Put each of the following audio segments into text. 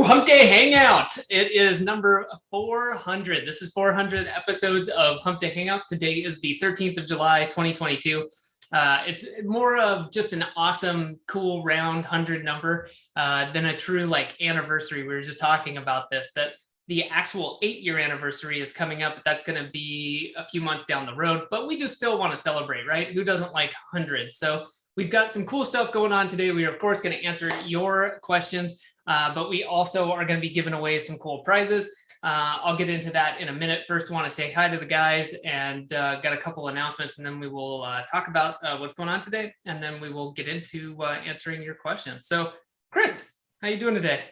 Hump Day Hangouts. It is number 400. This is 400 episodes of Hump Day Hangouts. Today is the 13th of July, 2022. It's more of just an awesome, cool, round 100 number than a true anniversary. We were just talking about this, that the actual 8-year anniversary is coming up, but that's going to be a few months down the road. But we just still want to celebrate, right? Who doesn't like hundreds? So we've got some cool stuff going on today. We are, of course, going to answer your questions. But we also are going to be giving away some cool prizes. I'll get into that in a minute. First, I want to say hi to the guys and got a couple announcements, and then we will talk about what's going on today, and then we will get into answering your questions. So, Chris, how you doing today?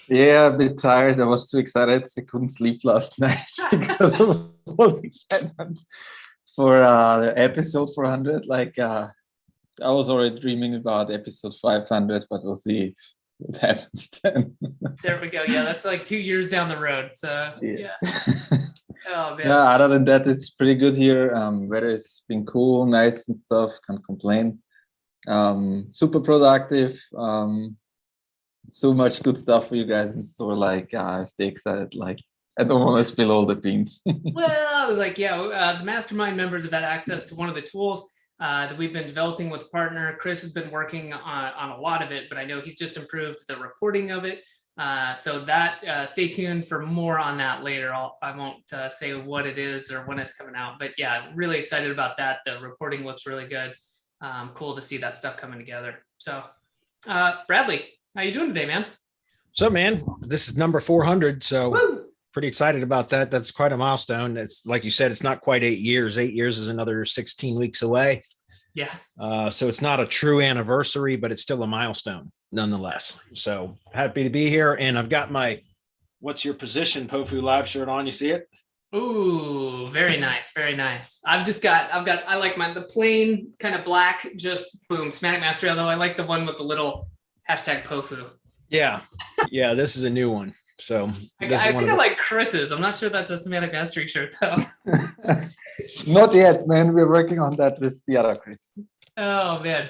Yeah, a bit tired. I was too excited. I couldn't sleep last night because of all the excitement for the episode 400. I was already dreaming about episode 500, but we'll see what happens then. There we go. Yeah, that's like 2 years down the road. So yeah. Oh man. Yeah, other than that, it's pretty good here. Weather's been cool, nice and stuff. Can't complain. Super productive. So much good stuff for you guys in store. Stay excited. I don't want to spill all the beans. Well, the Mastermind members have had access to one of the tools that we've been developing with a partner. Chris has been working on a lot of it, but I know he's just improved the reporting of it. So that stay tuned for more on that later. I won't say what it is or when it's coming out, but yeah, really excited about that. The reporting looks really good. Cool to see that stuff coming together. So Bradley, how you doing today, man? So, man, this is number 400. So Woo! Pretty excited about that. That's quite a milestone. It's like you said, it's not quite 8 years. 8 years is another 16 weeks away. Yeah. So it's not a true anniversary, but it's still a milestone nonetheless. So happy to be here. And I've got my "What's Your Position" POFU Live shirt on. You see it? Ooh, very nice. Very nice. I like the plain kind of black, just boom, Semantic Mastery. Although I like the one with the little hashtag POFU. Yeah. Yeah. This is a new one. So I think I like Chris's. I'm not sure that's a Semantic Mastery shirt though. Not yet, man. We're working on that with the other Chris. Oh man.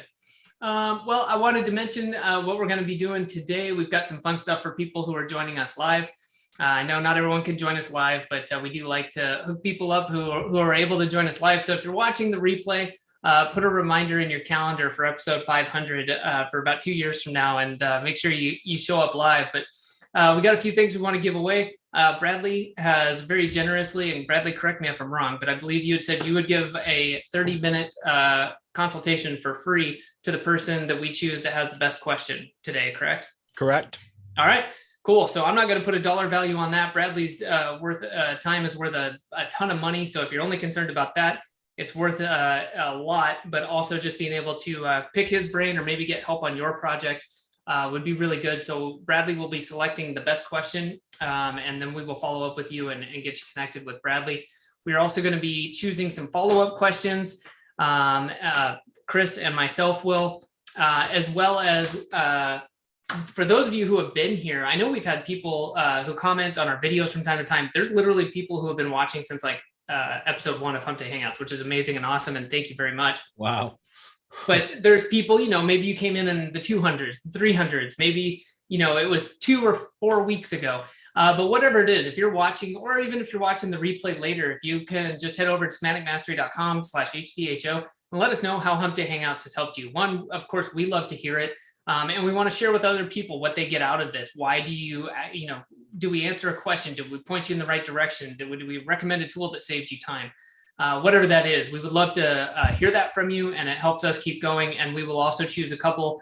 Well, I wanted to mention what we're going to be doing today. We've got some fun stuff for people who are joining us live. I know not everyone can join us live, but we do like to hook people up who are able to join us live. So if you're watching the replay, put a reminder in your calendar for episode 500 for about 2 years from now, and make sure you show up live. But we got a few things we want to give away. Bradley has very generously, and Bradley, correct me if I'm wrong, but I believe you had said you would give a 30-minute consultation for free to the person that we choose that has the best question today, correct? Correct. All right, cool. So I'm not going to put a dollar value on that. Bradley's time is worth a ton of money. So if you're only concerned about that, it's worth a lot, but also just being able to pick his brain or maybe get help on your project would be really good. So Bradley will be selecting the best question, and then we will follow up with you and get you connected with Bradley. We're also going to be choosing some follow-up questions. Chris and myself will, as well as for those of you who have been here, I know we've had people who comment on our videos from time to time. There's literally people who have been watching since episode 1 of Hump Day Hangouts, which is amazing and awesome. And thank you very much. Wow. But there's people, maybe you came in the 200s, 300s, maybe, it was 2 or 4 weeks ago. But whatever it is, if you're watching, or even if you're watching the replay later, if you can just head over to semanticmastery.com/HDHO and let us know how Hump Day Hangouts has helped you. One, of course, we love to hear it. And we want to share with other people what they get out of this. Why do you, do we answer a question? Did we point you in the right direction? Do we recommend a tool that saved you time? Whatever that is, we would love to hear that from you, and it helps us keep going. And we will also choose a couple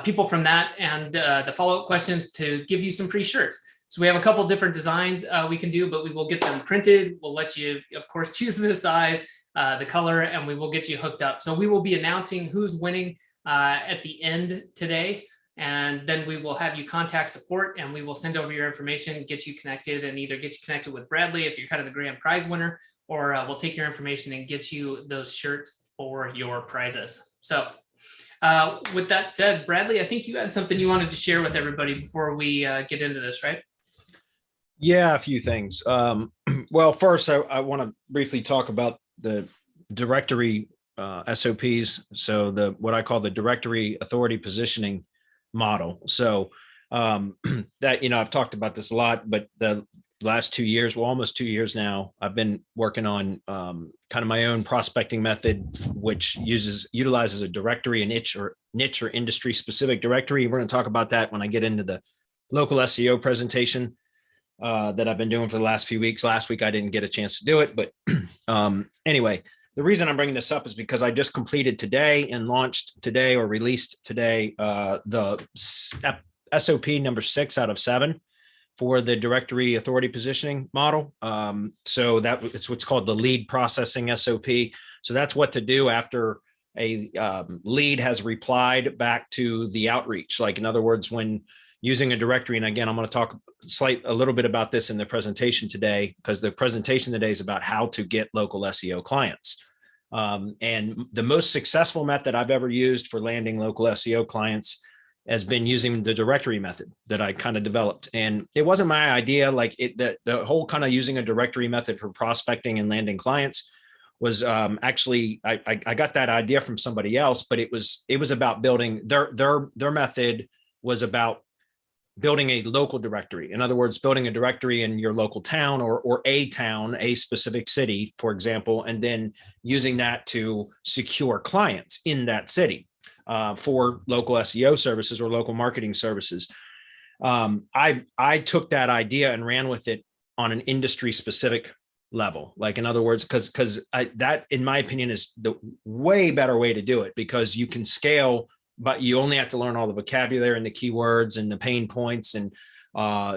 people from that and the follow-up questions to give you some free shirts. So we have a couple different designs we can do, but we will get them printed. We'll let you, of course, choose the size, the color, and we will get you hooked up. So we will be announcing who's winning at the end today. And then we will have you contact support, and we will send over your information, get you connected, and either get you connected with Bradley if you're kind of the grand prize winner, or we'll take your information and get you those shirts for your prizes. So with that said, Bradley, I think you had something you wanted to share with everybody before we get into this, right? Yeah, a few things. Well, first, I want to briefly talk about the directory SOPs. So what I call the directory authority positioning model. So that, I've talked about this a lot, but the last 2 years, well, almost 2 years now, I've been working on kind of my own prospecting method, which utilizes a directory, a niche or industry specific directory. We're going to talk about that when I get into the local SEO presentation that I've been doing for the last few weeks. Last week, I didn't get a chance to do it, but anyway, the reason I'm bringing this up is because I just completed today and launched today or released today the SOP number 6 out of 7 for the directory authority positioning model. So that it's what's called the lead processing SOP. So that's what to do after a lead has replied back to the outreach. Like in other words, when using a directory, and again, I'm going to talk a little bit about this in the presentation today, because the presentation today is about how to get local SEO clients. And the most successful method I've ever used for landing local SEO clients has been using the directory method that I kind of developed. And it wasn't my idea, like the whole kind of using a directory method for prospecting and landing clients was actually, I got that idea from somebody else, but it was about building their method was about building a local directory. In other words, building a directory in your local town or a town, a specific city, for example, and then using that to secure clients in that city for local SEO services or local marketing services. I took that idea and ran with it on an industry specific level. Like in other words, because that, in my opinion, is the way better way to do it, because you can scale, but you only have to learn all the vocabulary and the keywords and the pain points and all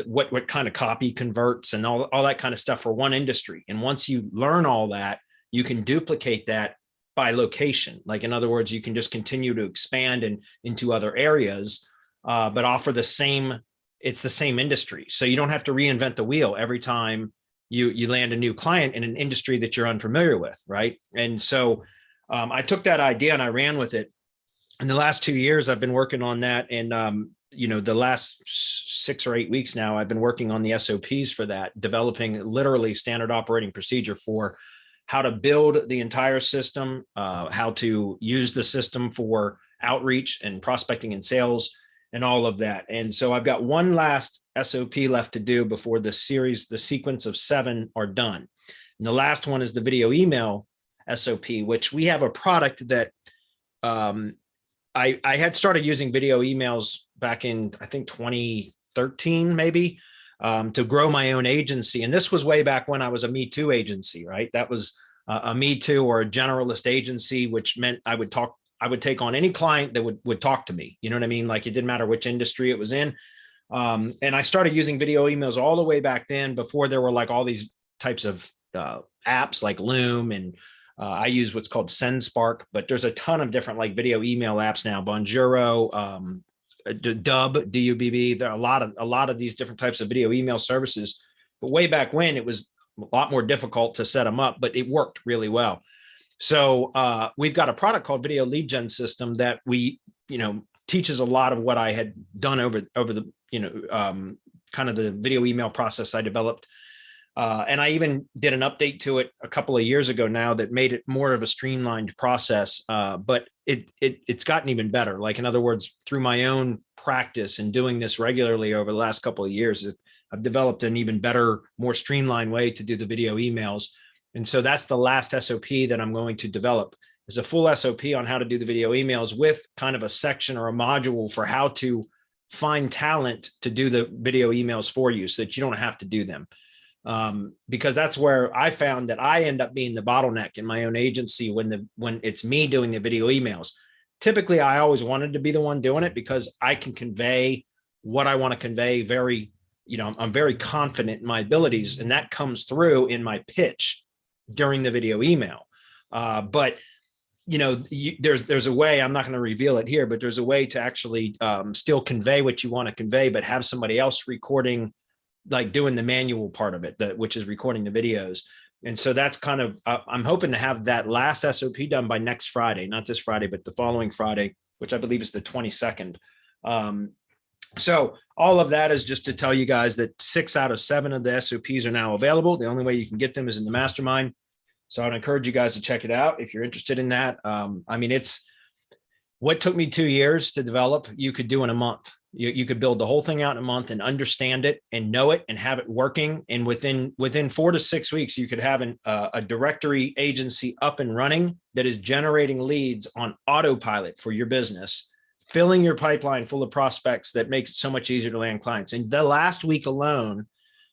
what kind of copy converts and all that kind of stuff for one industry. And once you learn all that, you can duplicate that by location. Like in other words, you can just continue to expand into other areas, but offer it's the same industry. So you don't have to reinvent the wheel every time you land a new client in an industry that you're unfamiliar with, right? And so I took that idea and I ran with it. In the last 2 years, I've been working on that. And, the last 6 or 8 weeks now, I've been working on the SOPs for that, developing literally standard operating procedure for how to build the entire system, how to use the system for outreach and prospecting and sales and all of that. And so I've got one last SOP left to do before the sequence of 7 are done. And the last one is the video email SOP, which we have a product that I had started using video emails back in, I think, 2013, maybe, to grow my own agency. And this was way back when I was a Me Too agency, right? That was a Me Too or a generalist agency, which meant I would take on any client that would talk to me. You know what I mean? Like it didn't matter which industry it was in. And I started using video emails all the way back then, before there were like all these types of apps like Loom, and I use what's called SendSpark, but there's a ton of different like video email apps now. Bonjoro, Dubb. There are a lot of these different types of video email services. But way back when, it was a lot more difficult to set them up, but it worked really well. So we've got a product called Video Lead Gen System that teaches a lot of what I had done over the kind of the video email process I developed. And I even did an update to it a couple of years ago now that made it more of a streamlined process. But it's gotten even better. Like in other words, through my own practice and doing this regularly over the last couple of years, I've developed an even better, more streamlined way to do the video emails. And so that's the last SOP that I'm going to develop, is a full SOP on how to do the video emails with kind of a section or a module for how to find talent to do the video emails for you so that you don't have to do them. Because that's where I found that I end up being the bottleneck in my own agency when it's me doing the video emails. Typically, I always wanted to be the one doing it because I can convey what I want to convey I'm very confident in my abilities, and that comes through in my pitch during the video email. But there's a way, I'm not going to reveal it here, but there's a way to actually still convey what you want to convey, but have somebody else recording, like doing the manual part of it, which is recording the videos. And so that's kind of, I'm hoping to have that last SOP done by next Friday, not this Friday, but the following Friday, which I believe is the 22nd. So all of that is just to tell you guys that 6 out of 7 of the SOPs are now available. The only way you can get them is in the Mastermind. So I'd encourage you guys to check it out if you're interested in that. It's what took me 2 years to develop, you could do in a month. You could build the whole thing out in a month and understand it and know it and have it working. And within 4 to 6 weeks, you could have a directory agency up and running that is generating leads on autopilot for your business, filling your pipeline full of prospects that makes it so much easier to land clients. And the last week alone,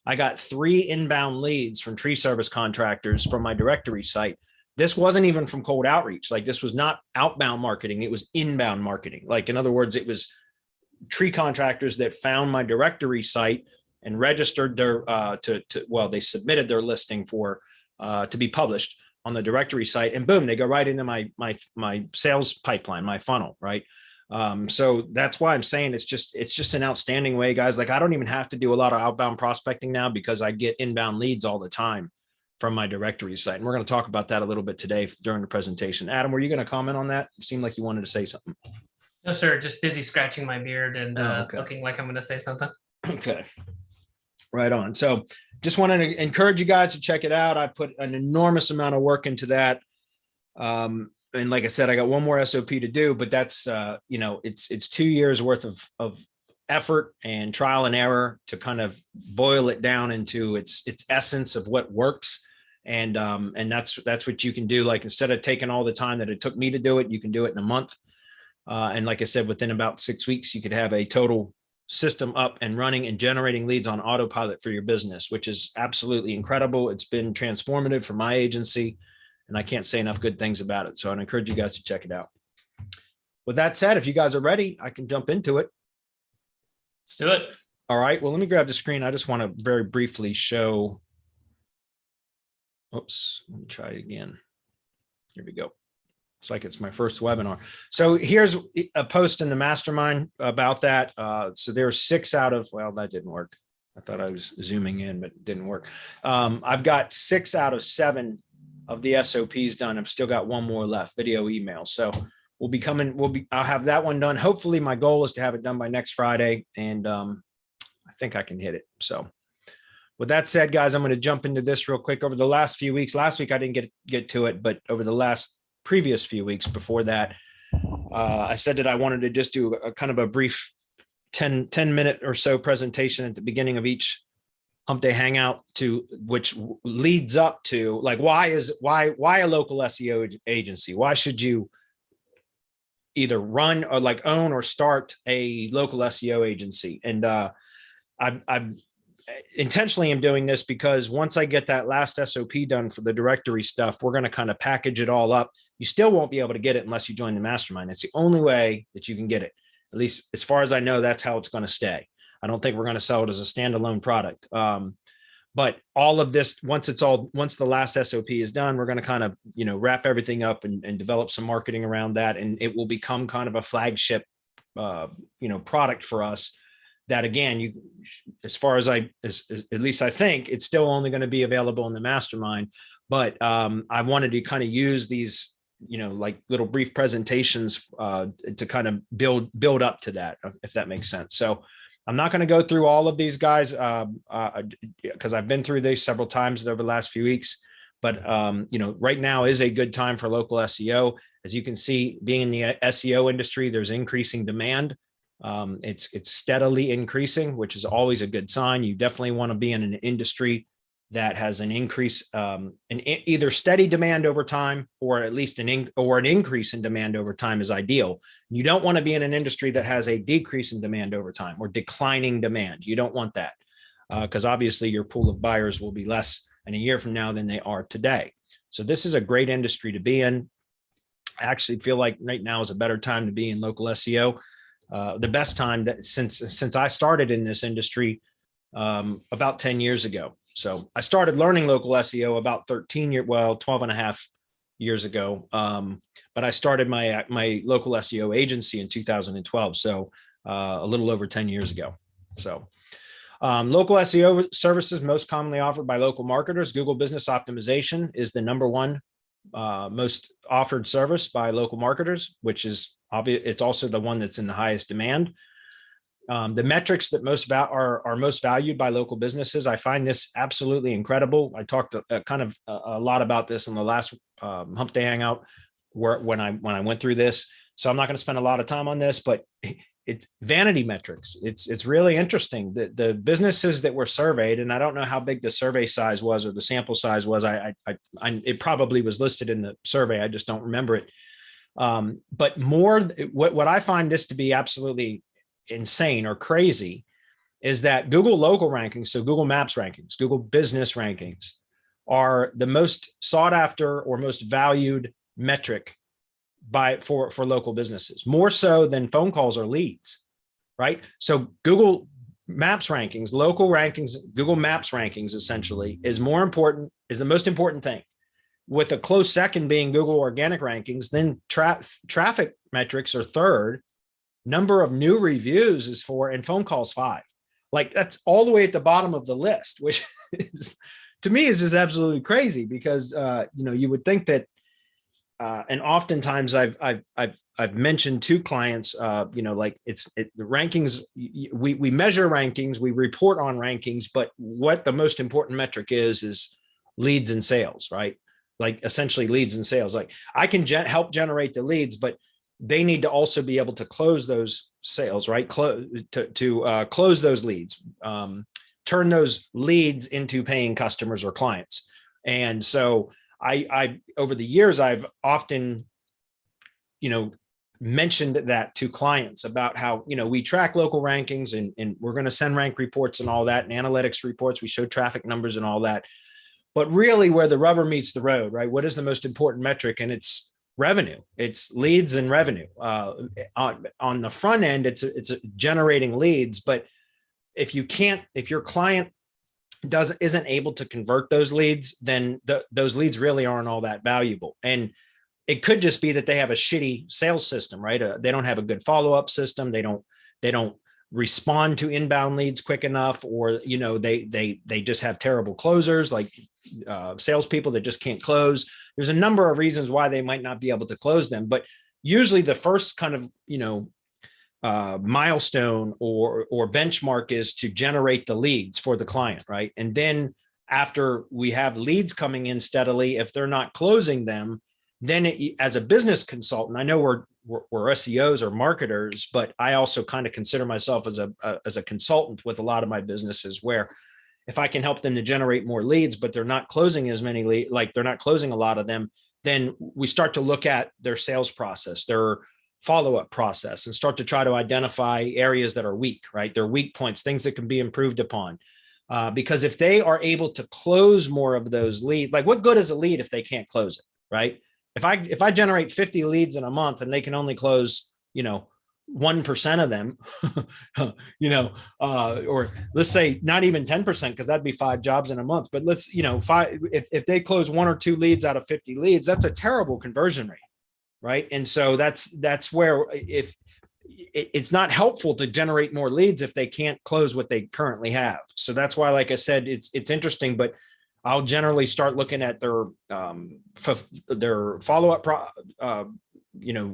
I got 3 inbound leads from tree service contractors from my directory site. This wasn't even from cold outreach. Like, this was not outbound marketing. It was inbound marketing. Like, in other words, it was tree contractors that found my directory site and registered their they submitted their listing for to be published on the directory site, and boom, they go right into my sales pipeline, my funnel, right? So that's why I'm saying it's just an outstanding way, guys. Like, I don't even have to do a lot of outbound prospecting now because I get inbound leads all the time from my directory site. And we're going to talk about that a little bit today during the presentation. Adam, were you going to comment on that? It seemed like you wanted to say something. No, sir. Just busy scratching my beard and looking like I'm going to say something. Okay. Right on. So just wanted to encourage you guys to check it out. I put an enormous amount of work into that. And like I said, I got one more SOP to do, but that's, it's 2 years worth of effort and trial and error to kind of boil it down into its essence of what works. And that's what you can do. Like, instead of taking all the time that it took me to do it, you can do it in a month. And like I said, within about 6 weeks, you could have a total system up and running and generating leads on autopilot for your business, which is absolutely incredible. It's been transformative for my agency, and I can't say enough good things about it. So I'd encourage you guys to check it out. With that said, if you guys are ready, I can jump into it. Let's do it. All right. Well, let me grab the screen. I just want to very briefly show. Oops. Let me try it again. Here we go. It's like it's my first webinar. So here's a post in the Mastermind about that. So there's 6 out of, well, that didn't work. I thought I was zooming in, but it didn't work. I've got 6 out of 7 of the SOPs done. I've still got 1 more left, video email. So I'll have that one done. Hopefully my goal is to have it done by next Friday. And I think I can hit it. So with that said, guys, I'm going to jump into this real quick. Over the last few weeks, last week I didn't get to it, but over the previous few weeks before that, I said that I wanted to just do a kind of a brief 10 minute or so presentation at the beginning of each Hump Day Hangout, which leads up to, like, why a local SEO agency? Why should you either run or like own or start a local SEO agency? And I've intentionally am doing this because once I get that last SOP done for the directory stuff, we're going to kind of package it all up. You still won't be able to get it unless you join the Mastermind. It's the only way that you can get it. At least as far as I know, that's how it's going to stay. I don't think we're going to sell it as a standalone product. But all of this, once the last SOP is done, we're going to kind of, wrap everything up and develop some marketing around that. And it will become kind of a flagship, product for us. That, again, as far as at least I think, it's still only going to be available in the Mastermind. But I wanted to kind of use these, like little brief presentations to kind of build up to that, if that makes sense. So I'm not going to go through all of these, guys, because I've been through these several times over the last few weeks. But right now is a good time for local SEO. As you can see, being in the SEO industry, there's increasing demand. It's steadily increasing, which is always a good sign. You definitely want to be in an industry that has an increase, either steady demand over time, or at least an increase in demand over time is ideal. You don't want to be in an industry that has a decrease in demand over time or declining demand. You don't want that, because obviously your pool of buyers will be less in a year from now than they are today. So this is a great industry to be in. I actually feel like right now is a better time to be in local SEO. The best time that since I started in this industry about 10 years ago. So I started learning local SEO about 12 and a half years ago. But I started my local SEO agency in 2012. So a little over 10 years ago. So local SEO services most commonly offered by local marketers. Google Business Optimization is the #1 most offered service by local marketers, which is obvious. It's also the one that's in the highest demand. The metrics that are most valued by local businesses. I find this absolutely incredible. I talked a lot about this in the last Hump Day Hangout when I went through this. So I'm not going to spend a lot of time on this, but it's vanity metrics. It's really interesting that the businesses that were surveyed, and I don't know how big the survey size was or the sample size was. It probably was listed in the survey. I just don't remember it. But what I find this to be absolutely insane or crazy is that Google local rankings, so Google Maps rankings, Google business rankings, are the most sought after or most valued metric for local businesses, more so than phone calls or leads, right? So Google Maps rankings, local rankings, Google Maps rankings essentially is the most important thing, with a close second being Google organic rankings. Then traffic metrics are third, number of new reviews is 4, and phone calls 5. Like that's all the way at the bottom of the list, which is, to me, is just absolutely crazy because you would think that, and oftentimes I've mentioned to clients, like the rankings, we measure rankings, we report on rankings, but what the most important metric is leads and sales, right? Like essentially leads and sales. Like I can help generate the leads, but they need to also be able to close those sales, right? Close those leads, turn those leads into paying customers or clients. And so I over the years, I've often, mentioned that to clients about how, we track local rankings and we're going to send rank reports and all that, and analytics reports. We show traffic numbers and all that. But really where the rubber meets the road, right? What is the most important metric? And it's revenue. It's leads and revenue. On the front end, it's generating leads. But if your client isn't able to convert those leads, then those leads really aren't all that valuable. And it could just be that they have a shitty sales system, right? They don't have a good follow-up system. They don't respond to inbound leads quick enough, or they just have terrible closers, like salespeople that just can't close. There's a number of reasons why they might not be able to close them, but usually the first kind of milestone or benchmark is to generate the leads for the client, right? And then after we have leads coming in steadily, if they're not closing them, then as a business consultant, I know we're SEOs or marketers, but I also kind of consider myself as a consultant with a lot of my businesses, where if I can help them to generate more leads, but they're not closing as many leads, like they're not closing a lot of them, then we start to look at their sales process, their follow-up process, and start to try to identify areas that are weak, right? Their weak points, things that can be improved upon. Because if they are able to close more of those leads, like what good is a lead if they can't close it, right? If I generate 50 leads in a month and they can only close, 1% of them, or let's say not even 10%, because that'd be 5 jobs in a month. But let's, if they close 1 or 2 leads out of 50 leads, that's a terrible conversion rate, right? And so that's where if it's not helpful to generate more leads if they can't close what they currently have. So that's why, like I said, it's interesting, but I'll generally start looking at their follow-up,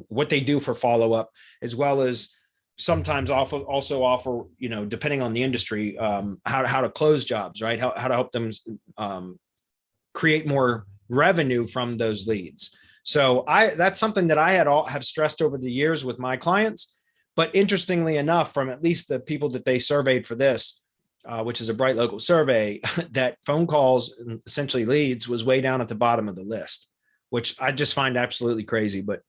what they do for follow-up, as well as sometimes also offer, depending on the industry, how to close jobs, right? How to help them create more revenue from those leads. So that's something that I have stressed over the years with my clients. But interestingly enough, from at least the people that they surveyed for this, which is a Bright Local survey, that phone calls, essentially leads, was way down at the bottom of the list, which I just find absolutely crazy. But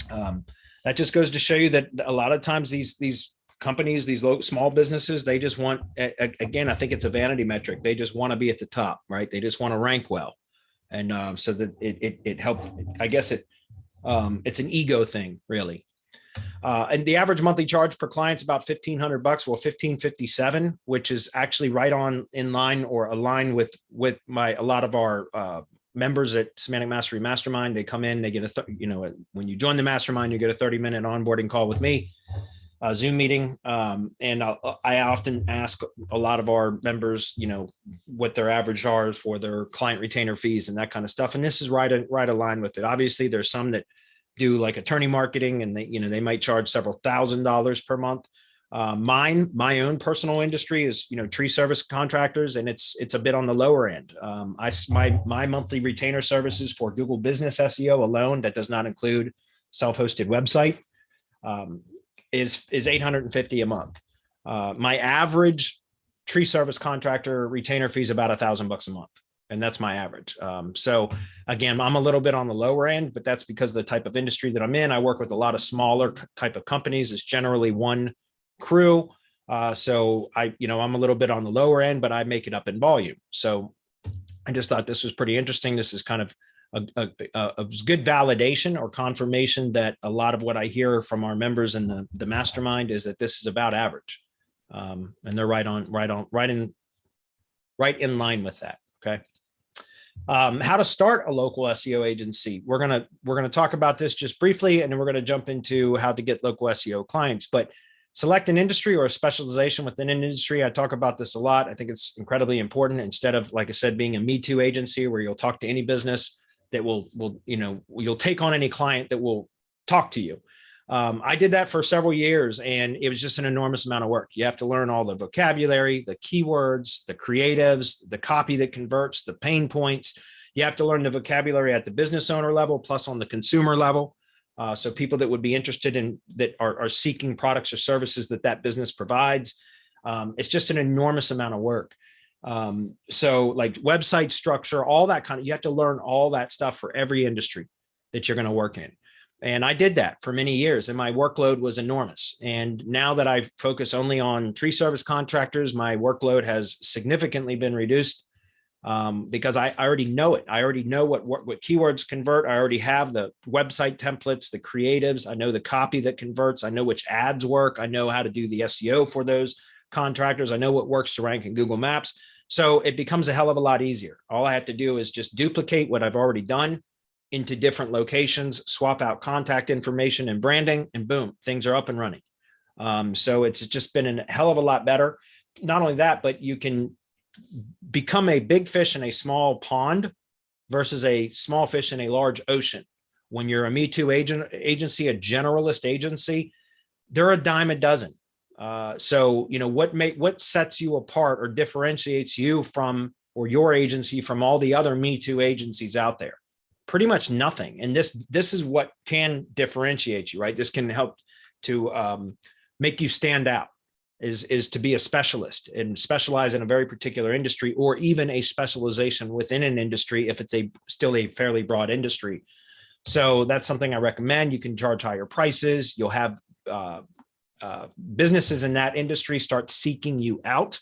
that just goes to show you that a lot of times these companies, these small businesses, they just want, again, I think it's a vanity metric. They just want to be at the top, right? They just want to rank well. And so that it helped, I guess it's an ego thing, really. And the average monthly charge per client is about $1,500, well, $1,557, which is actually right on in line or aligned with a lot of our members at Semantic Mastery Mastermind. They come in, they get when you join the mastermind, you get a 30-minute onboarding call with me, a Zoom meeting. And I often ask a lot of our members, what their average are for their client retainer fees and that kind of stuff. And this is right aligned with it. Obviously, there's some that do like attorney marketing, and they might charge several $1,000s per month. My own personal industry is, tree service contractors, and it's a bit on the lower end. My monthly retainer services for Google Business SEO alone, that does not include self-hosted website, is $850 a month. My average tree service contractor retainer fee is about $1,000 a month. And that's my average. So again, I'm a little bit on the lower end, but that's because of the type of industry that I'm in. I work with a lot of smaller type of companies. It's generally one crew. So I'm a little bit on the lower end, but I make it up in volume. So I just thought this was pretty interesting. This is kind of a good validation or confirmation that a lot of what I hear from our members in the mastermind is that this is about average. And they're right in line with that. Okay. How to start a local SEO agency. We're gonna talk about this just briefly, and then we're gonna jump into how to get local SEO clients. But select an industry or a specialization within an industry. I talk about this a lot. I think it's incredibly important. Instead of, like I said, being a Me Too agency where you'll talk to any business that you'll take on any client that will talk to you. I did that for several years, and it was just an enormous amount of work. You have to learn all the vocabulary, the keywords, the creatives, the copy that converts, the pain points. You have to learn the vocabulary at the business owner level, plus on the consumer level. So people that would be interested in that are seeking products or services that business provides. It's just an enormous amount of work. So like website structure, all that you have to learn all that stuff for every industry that you're going to work in. And I did that for many years, and my workload was enormous. And now that I focus only on tree service contractors, my workload has significantly been reduced because I already know it. I already know what keywords convert. I already have the website templates, the creatives. I know the copy that converts. I know which ads work. I know how to do the SEO for those contractors. I know what works to rank in Google Maps. So it becomes a hell of a lot easier. All I have to do is just duplicate what I've already done into different locations, swap out contact information and branding, and boom, things are up and running. So it's just been a hell of a lot better. Not only that, but you can become a big fish in a small pond versus a small fish in a large ocean. When you're a Me Too agency, a generalist agency, they're a dime a dozen. So what sets you apart or differentiates you from, or your agency from, all the other Me Too agencies out there? Pretty much nothing. And this is what can differentiate you, right? This can help to make you stand out, is to be a specialist and specialize in a very particular industry, or even a specialization within an industry if it's still a fairly broad industry. So that's something I recommend. You can charge higher prices. You'll have businesses in that industry start seeking you out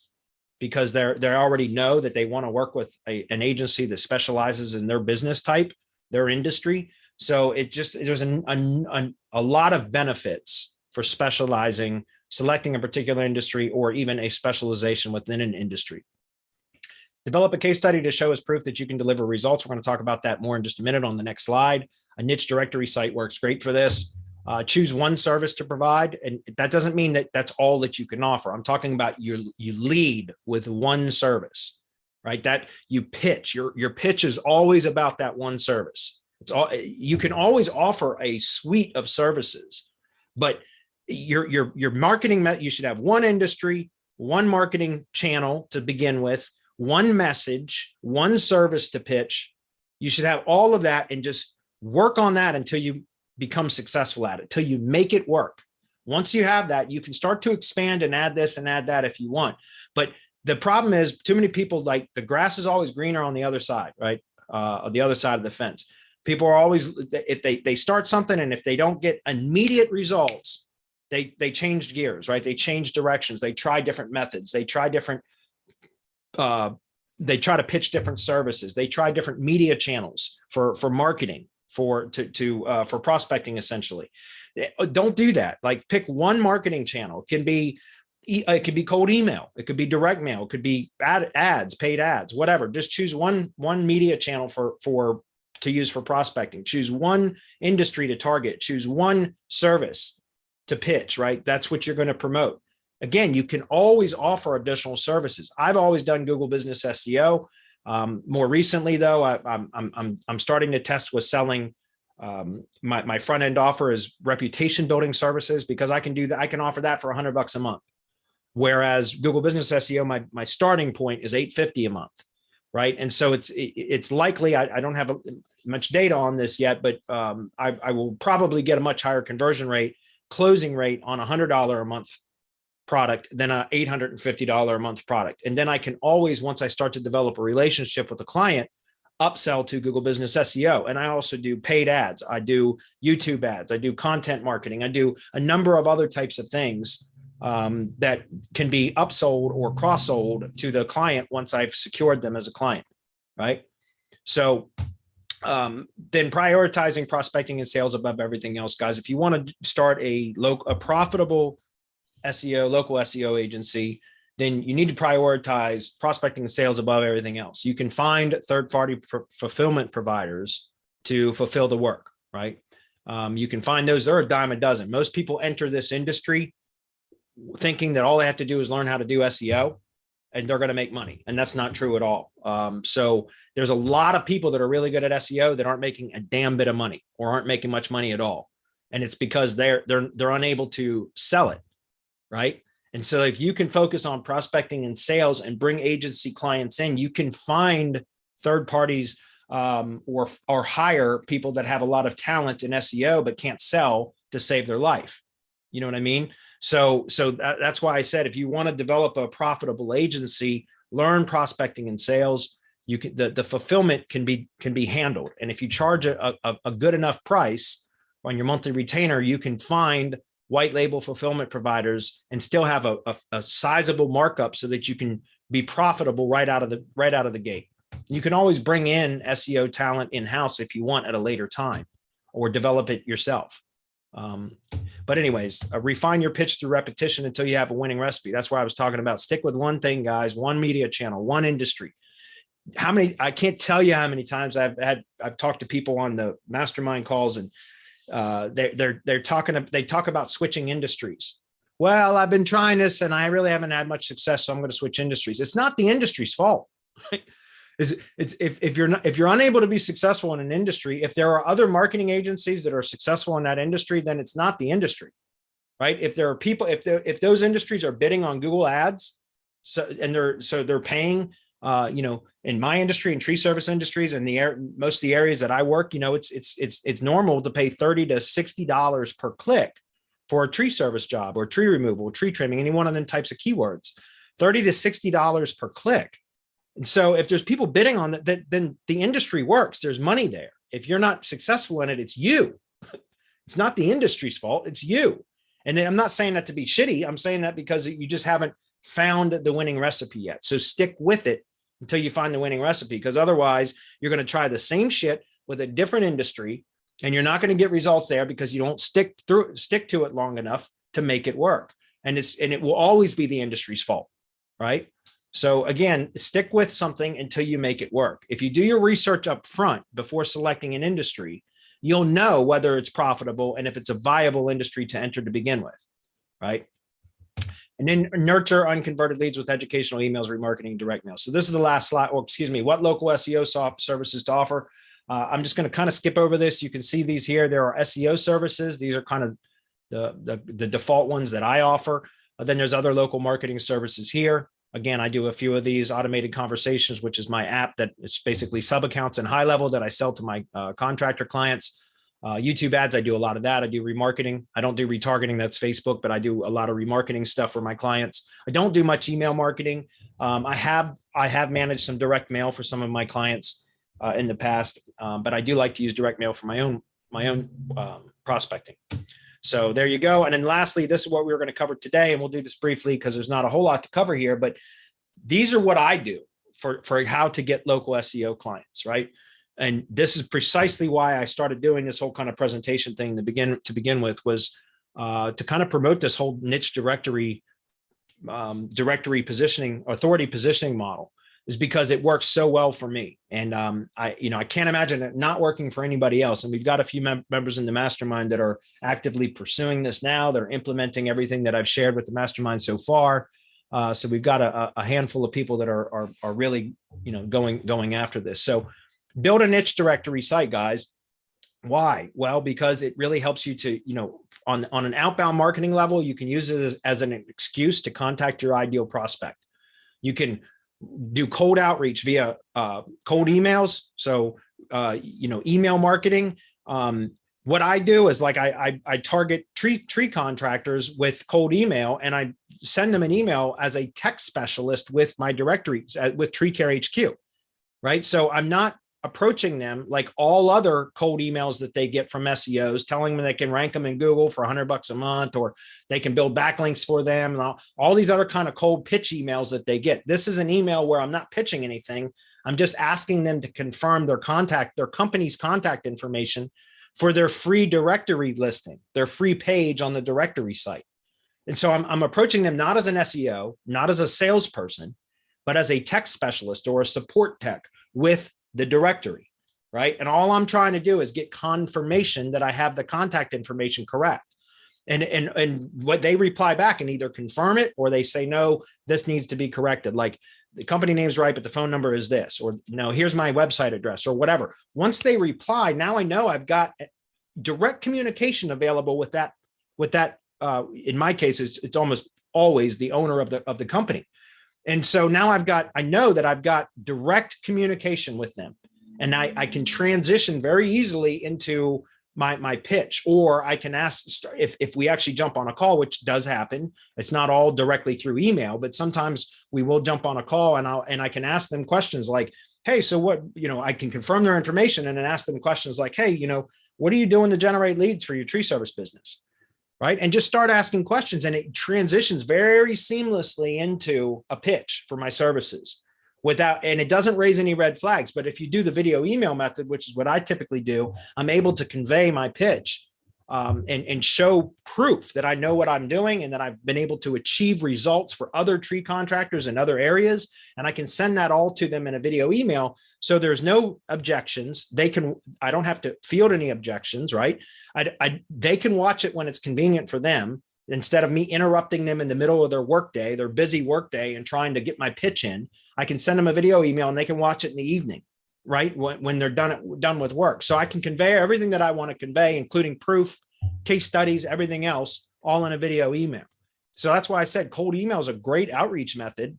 because they already know that they want to work with an agency that specializes in their business type, their industry. So there's a lot of benefits for specializing, selecting a particular industry, or even a specialization within an industry. Develop a case study to show as proof that you can deliver results. We're going to talk about that more in just a minute on the next slide. A niche directory site works great for this. Choose one service to provide. And that doesn't mean that that's all that you can offer. I'm talking about you lead with one service, right? That you pitch, your pitch is always about that one service. You can always offer a suite of services, but your marketing, you should have one industry, one marketing channel to begin with, one message, one service to pitch. You should have all of that and just work on that until you become successful at it, till you make it work. Once you have that, you can start to expand and add this and add that if you want. But the problem is too many people, like, the grass is always greener on the other side, right? On the other side of the fence. People are always, if they start something and if they don't get immediate results, they change gears, right? They change directions. They try different methods. They try different, they try to pitch different services. They try different media channels for marketing, for prospecting, essentially. Don't do that. Like, pick one marketing channel. It could be cold email. It could be direct mail. It could be ads, paid ads, whatever. Just choose one media channel to use for prospecting. Choose one industry to target. Choose one service to pitch, right? That's what you're going to promote. Again, you can always offer additional services. I've always done Google Business SEO. More recently, though, I'm starting to test with selling. My front end offer is reputation building services, because I can do that. I can offer that for $100 a month. Whereas Google Business SEO, my starting point is $850 a month, right? And so it's likely, I don't have much data on this yet, but I will probably get a much higher conversion rate closing rate on $100 a month product than a $850 a month product. And then I can always, once I start to develop a relationship with the client, upsell to Google Business SEO. And I also do paid ads. I do YouTube ads. I do content marketing. I do a number of other types of things that can be upsold or cross-sold to the client once I've secured them as a client, right? So then prioritizing prospecting and sales above everything else, guys. If you want to start a profitable SEO, local SEO agency, then you need to prioritize prospecting and sales above everything else. You can find third-party fulfillment providers to fulfill the work, right? You can find those, they're a dime a dozen. Most people enter this industry thinking that all they have to do is learn how to do SEO and they're going to make money. And that's not true at all. So there's a lot of people that are really good at SEO that aren't making a damn bit of money or aren't making much money at all. And it's because they're unable to sell it, right? And so if you can focus on prospecting and sales and bring agency clients in, you can find third parties or hire people that have a lot of talent in SEO but can't sell to save their life. You know what I mean? So that's why I said, if you want to develop a profitable agency, learn prospecting and sales. You can, the fulfillment can be handled. And if you charge a good enough price on your monthly retainer, you can find white label fulfillment providers and still have a sizable markup so that you can be profitable right out of the gate. You can always bring in SEO talent in-house if you want at a later time, or develop it yourself. But anyways, refine your pitch through repetition until you have a winning recipe. That's why I was talking about stick with one thing, guys, one media channel, one industry. I can't tell you how many times I've talked to people on the mastermind calls, and they talk about switching industries. Well, I've been trying this and I really haven't had much success, so I'm going to switch industries. It's not the industry's fault. Right? If you're unable to be successful in an industry, if there are other marketing agencies that are successful in that industry, then it's not the industry, right? If there are people, if those industries are bidding on Google ads, they're paying, in my industry and tree service industries and most of the areas that I work, it's normal to pay $30 to $60 per click for a tree service job or tree removal, tree trimming, any one of them types of keywords, $30 to $60 per click. And so if there's people bidding on that, then the industry works. There's money there. If you're not successful in it, it's you. It's not the industry's fault. It's you. And I'm not saying that to be shitty. I'm saying that because you just haven't found the winning recipe yet. So stick with it until you find the winning recipe, because otherwise you're going to try the same shit with a different industry and you're not going to get results there because you don't stick to it long enough to make it work. And it will always be the industry's fault, right? So again, stick with something until you make it work. If you do your research up front before selecting an industry, you'll know whether it's profitable and if it's a viable industry to enter to begin with, right? And then nurture unconverted leads with educational emails, remarketing, direct mail. So this is the last slide, or excuse me, what local SEO services to offer. I'm just going to kind of skip over this. You can see these here. There are SEO services. These are kind of the default ones that I offer. Then there's other local marketing services here. Again, I do a few of these. Automated Conversations, which is my app that is basically sub accounts and high level that I sell to my contractor clients. YouTube ads, I do a lot of that. I do remarketing. I don't do retargeting, that's Facebook, but I do a lot of remarketing stuff for my clients. I don't do much email marketing. I have managed some direct mail for some of my clients in the past, but I do like to use direct mail for my own prospecting. So there you go. And then lastly, this is what we were going to cover today, and we'll do this briefly because there's not a whole lot to cover here, but these are what I do for how to get local SEO clients, right? And this is precisely why I started doing this whole kind of presentation thing to begin with, was to kind of promote this whole niche directory positioning, authority positioning model, is because it works so well for me. And I can't imagine it not working for anybody else. And we've got a few members in the mastermind that are actively pursuing this now. They're implementing everything that I've shared with the mastermind so far. So we've got a handful of people that are really, going after this. So build a niche directory site, guys. Why? Well, because it really helps you to, on an outbound marketing level, you can use it as an excuse to contact your ideal prospect. You can do cold outreach via cold emails. So, email marketing. what I do is like I target tree contractors with cold email, and I send them an email as a tech specialist with my directory with Tree Care HQ, right? So I'm not approaching them like all other cold emails that they get from SEOs, telling them they can rank them in Google for $100 a month, or they can build backlinks for them, and all these other kind of cold pitch emails that they get. This is an email where I'm not pitching anything. I'm just asking them to confirm their company's contact information for their free directory listing, their free page on the directory site. And so I'm approaching them not as an SEO, not as a salesperson, but as a tech specialist or a support tech with the directory, right? And all I'm trying to do is get confirmation that I have the contact information correct. And what they reply back and either confirm it, or they say, no, this needs to be corrected. Like, the company name's right, but the phone number is this, or no, here's my website address, or whatever. Once they reply, now I know I've got direct communication available with that. In my case, it's almost always the owner of the company. And so now I know that I've got direct communication with them, and I can transition very easily into my pitch, or I can ask if we actually jump on a call, which does happen. It's not all directly through email, but sometimes we will jump on a call, and I can ask them questions like, hey, so what, I can confirm their information and then ask them questions like, hey, what are you doing to generate leads for your tree service business? Right. And just start asking questions, and it transitions very seamlessly into a pitch for my services and it doesn't raise any red flags. But if you do the video email method, which is what I typically do, I'm able to convey my pitch and show proof that I know what I'm doing and that I've been able to achieve results for other tree contractors in other areas. And I can send that all to them in a video email. So there's no objections. I don't have to field any objections, right? They can watch it when it's convenient for them, instead of me interrupting them in the middle of their busy workday and trying to get my pitch in. I can send them a video email and they can watch it in the evening, right? When they're done with work. So I can convey everything that I want to convey, including proof, case studies, everything else, all in a video email. So that's why I said cold email is a great outreach method,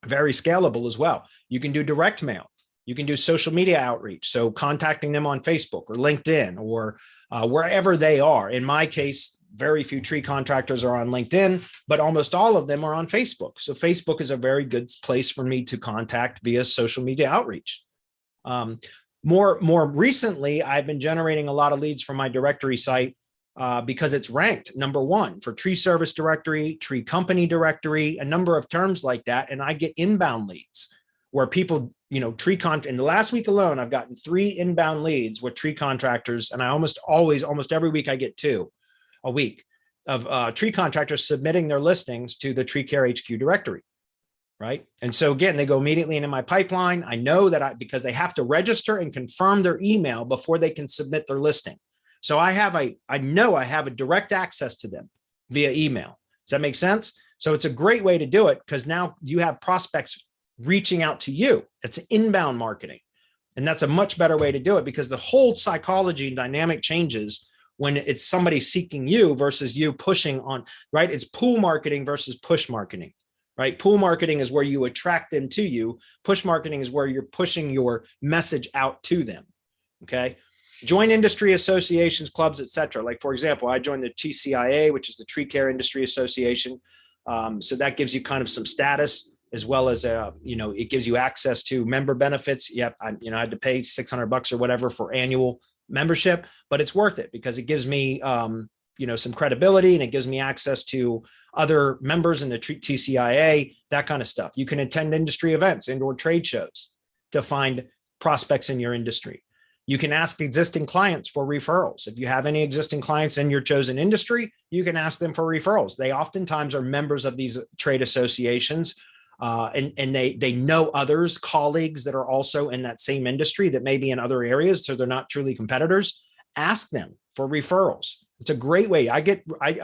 very scalable as well. You can do direct mail. You can do social media outreach. So contacting them on Facebook or LinkedIn or wherever they are. In my case, very few tree contractors are on LinkedIn, but almost all of them are on Facebook. So Facebook is a very good place for me to contact via social media outreach. More recently, I've been generating a lot of leads from my directory site because it's ranked #1 for tree service directory, tree company directory, a number of terms like that. And I get inbound leads where people, in the last week alone, I've gotten 3 inbound leads with tree contractors. And I almost every week I get 2 a week of tree contractors submitting their listings to the Tree Care HQ directory, right? And so again, they go immediately into my pipeline. I know that because they have to register and confirm their email before they can submit their listing. So I know I have a direct access to them via email. Does that make sense? So it's a great way to do it, because now you have prospects reaching out to you. It's inbound marketing. And that's a much better way to do it, because the whole psychology and dynamic changes when it's somebody seeking you versus you pushing on, right? It's pull marketing versus push marketing, right? Pull marketing is where you attract them to you. Push marketing is where you're pushing your message out to them, okay? Join industry associations, clubs, etc. Like, for example, I joined the TCIA, which is the Tree Care Industry Association. So that gives you kind of some status, as well as, it gives you access to member benefits. Yep, I had to pay $600 or whatever for annual membership, but it's worth it because it gives me, some credibility, and it gives me access to other members in the TCIA, that kind of stuff. You can attend industry events and/or trade shows to find prospects in your industry. You can ask existing clients for referrals. If you have any existing clients in your chosen industry, you can ask them for referrals. They oftentimes are members of these trade associations. And they know others, colleagues that are also in that same industry that may be in other areas, so they're not truly competitors. Ask them for referrals. It's a great way. I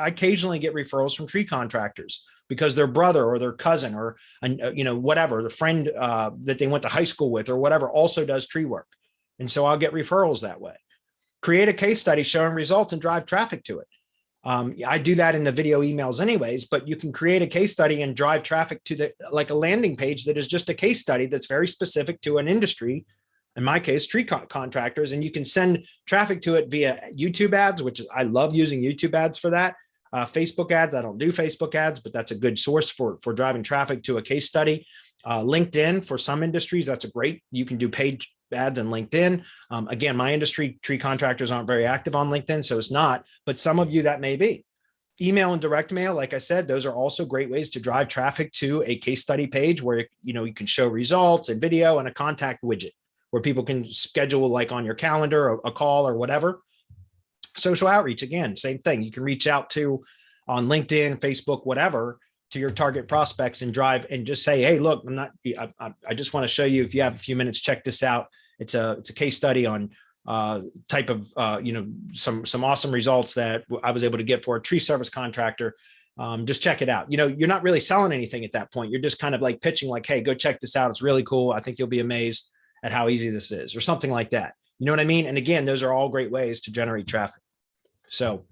occasionally get referrals from tree contractors because their brother or their cousin or whatever, the friend that they went to high school with or whatever also does tree work, and so I'll get referrals that way. Create a case study showing results and drive traffic to it. I do that in the video emails anyways, but you can create a case study and drive traffic to like a landing page that is just a case study that's very specific to an industry in my case, tree contractors, and you can send traffic to it via YouTube ads, which is, I love using YouTube ads for that. Facebook ads, I don't do Facebook ads, but that's a good source for driving traffic to a case study. LinkedIn, for some industries, that's a great, you can do paid ads in LinkedIn. Again, my industry, tree contractors aren't very active on LinkedIn, so it's not, but some of you that may be. Email and direct mail, like I said, those are also great ways to drive traffic to a case study page where, you know, you can show results and video and a contact widget where people can schedule, like on your calendar, a call or whatever. Social outreach, again, same thing. You can reach out to on LinkedIn, Facebook, whatever, to your target prospects and drive and just say, hey, look, I just want to show you, if you have a few minutes, check this out. It's a case study on type of, you know, some awesome results that I was able to get for a tree service contractor. Just check it out. You know, you're not really selling anything at that point. You're just kind of like pitching like, hey, go check this out. It's really cool. I think you'll be amazed at how easy this is, or something like that. You know what I mean? And again, those are all great ways to generate traffic. So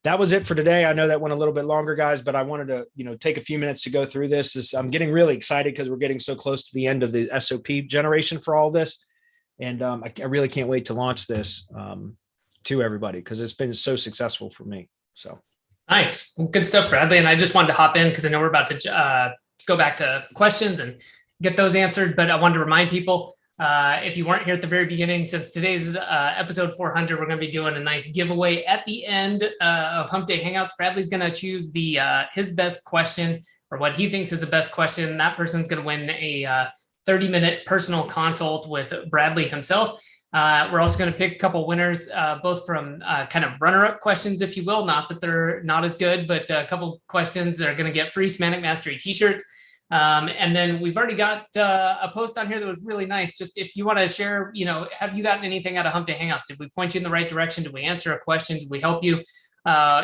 that was it for today. I know that went a little bit longer, guys, but I wanted to, you know, take a few minutes to go through this. I'm getting really excited because we're getting so close to the end of the SOP generation for all this. And I really can't wait to launch this to everybody because it's been so successful for me. So nice. Well, good stuff, Bradley. And I just wanted to hop in because I know we're about to go back to questions and get those answered. But I wanted to remind people, if you weren't here at the very beginning, since today's episode 400, we're going to be doing a nice giveaway at the end of Hump Day Hangouts. Bradley's going to choose his best question, or what he thinks is the best question. That person's going to win a 30-minute personal consult with Bradley himself. We're also going to pick a couple winners, both from kind of runner-up questions, if you will. Not that they're not as good, but a couple questions that are going to get free Semantic Mastery t-shirts. And then we've already got a post on here that was really nice. Just if you want to share, you know, have you gotten anything out of Hump Day Hangouts? Did we point you in the right direction? Did we answer a question? Did we help you,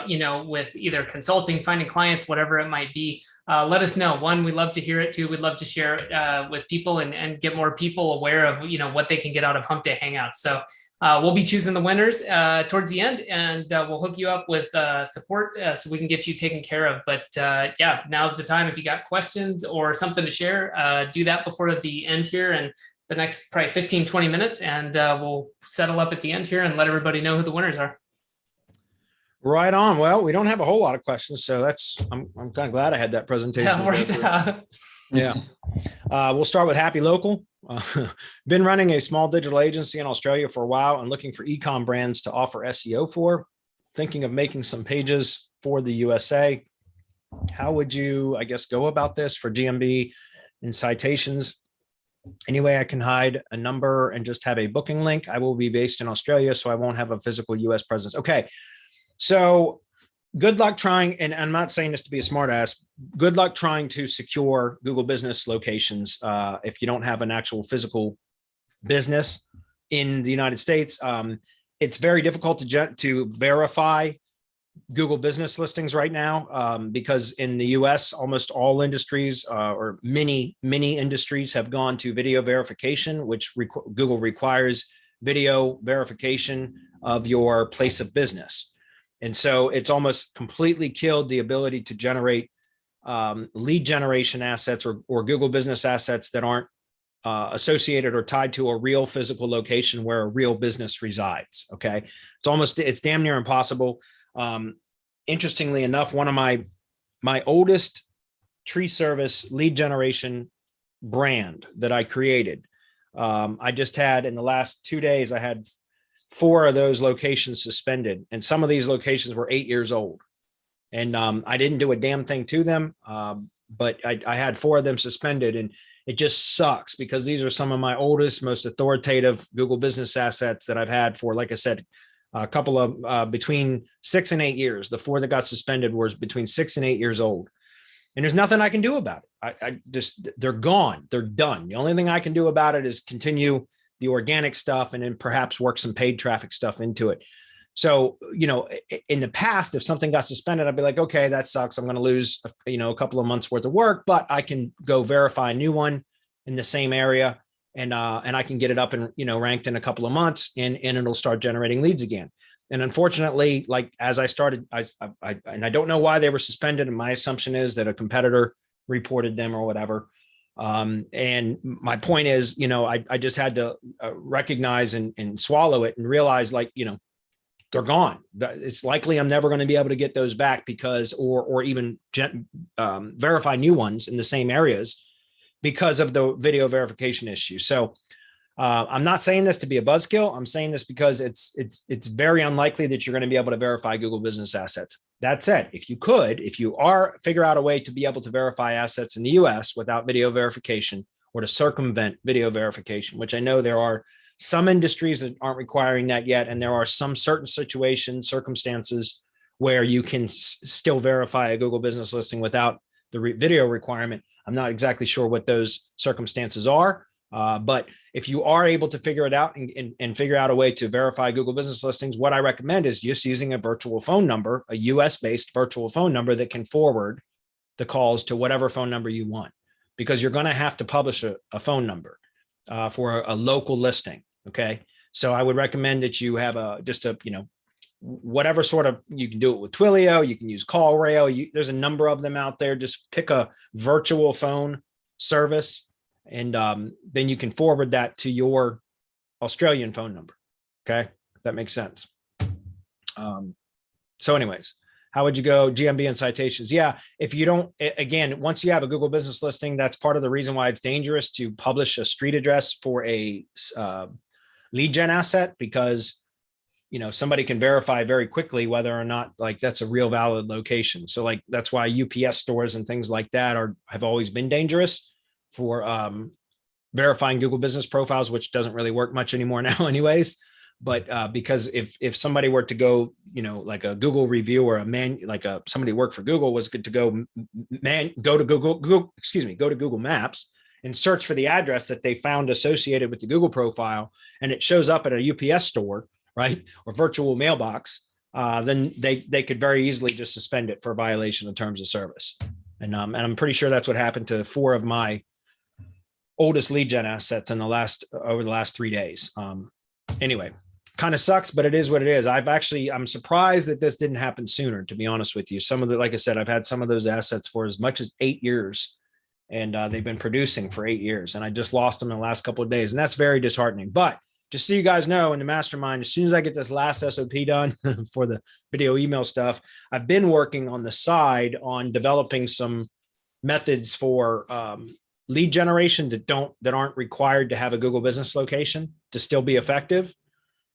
you know, with either consulting, finding clients, whatever it might be? Let us know. One, we love to hear it. Two, we'd love to share it with people and get more people aware of, you know, what they can get out of Hump Day Hangouts. So we'll be choosing the winners towards the end, and we'll hook you up with support so we can get you taken care of. But yeah, now's the time. If you got questions or something to share, do that before the end here and the next probably 15, 20 minutes, and we'll settle up at the end here and let everybody know who the winners are. right on. Well, we don't have a whole lot of questions, so I'm kind of glad I had that presentation. Yeah. We'll start with Happy Local. Been running a small digital agency in Australia for a while and looking for ecom brands to offer SEO for. Thinking of making some pages for the USA. How would you, I guess, go about this for GMB and citations? Anyway, I can hide a number and just have a booking link. I will be based in Australia, so I won't have a physical US presence. Okay. So good luck trying, and I'm not saying this to be a smart ass, good luck trying to secure Google business locations if you don't have an actual physical business in the United States. It's very difficult to verify Google business listings right now because in the US, almost all industries or many industries have gone to video verification, which Google requires video verification of your place of business. And so it's almost completely killed the ability to generate lead generation assets or Google business assets that aren't associated or tied to a real physical location where a real business resides. Okay. It's damn near impossible. Interestingly enough, one of my oldest tree service lead generation brand that I created, I just had in the last 2 days, I had 4 of those locations suspended, and some of these locations were 8 years old, and I didn't do a damn thing to them, but I had 4 of them suspended, and it just sucks because these are some of my oldest, most authoritative Google business assets that I've had for, like I said, a couple of between 6 and 8 years. The 4 that got suspended were between 6 and 8 years old, and there's nothing I can do about it. They're gone. They're done. The only thing I can do about it is continue the organic stuff and then perhaps work some paid traffic stuff into it. So, you know, in the past, if something got suspended, I'd be like, okay, that sucks. I'm going to lose, you know, a couple of months worth of work, but I can go verify a new one in the same area and I can get it up and, you know, ranked in a couple of months and it'll start generating leads again. And unfortunately, like as I started, I don't know why they were suspended. And my assumption is that a competitor reported them or whatever. And my point is, I just had to recognize and swallow it and realize, like, they're gone. It's likely I'm never going to be able to get those back because, or even verify new ones in the same areas because of the video verification issue. So I'm not saying this to be a buzzkill. I'm saying this because it's very unlikely that you're going to be able to verify Google Business Assets. That said, if you figure out a way to be able to verify assets in the US without video verification, or to circumvent video verification, which I know there are some industries that aren't requiring that yet. And there are some certain situations, circumstances where you can still verify a Google business listing without the video requirement. I'm not exactly sure what those circumstances are, but if you are able to figure it out and figure out a way to verify Google business listings, what I recommend is just using a virtual phone number, a US-based virtual phone number that can forward the calls to whatever phone number you want, because you're going to have to publish a phone number for a local listing. Okay. So I would recommend that you have whatever sort of, you can do it with Twilio, you can use CallRail. There's a number of them out there. Just pick a virtual phone service, and then you can forward that to your Australian phone number. Okay. If that makes sense. So anyways, how would you go GMB and citations? Yeah. If you don't, again, once you have a Google business listing, that's part of the reason why it's dangerous to publish a street address for a lead gen asset, because somebody can verify very quickly whether or not, like, that's a real valid location. So, like, that's why UPS stores and things like that have always been dangerous for verifying Google business profiles, which doesn't really work much anymore now anyways. But because if somebody were to go, like a Google review or somebody worked for Google was good to go to Google Maps and search for the address that they found associated with the Google profile, and it shows up at a UPS store, right, or virtual mailbox, then they could very easily just suspend it for violation of terms of service. And I'm pretty sure that's what happened to 4 of my oldest lead gen assets over the last 3 days. Anyway, kind of sucks, but it is what it is. I'm surprised that this didn't happen sooner, to be honest with you. Like I said, I've had some of those assets for as much as 8 years, and they've been producing for 8 years, and I just lost them in the last couple of days. And that's very disheartening. But just so you guys know, in the mastermind, as soon as I get this last SOP done for the video email stuff, I've been working on the side on developing some methods for lead generation that aren't required to have a Google business location to still be effective.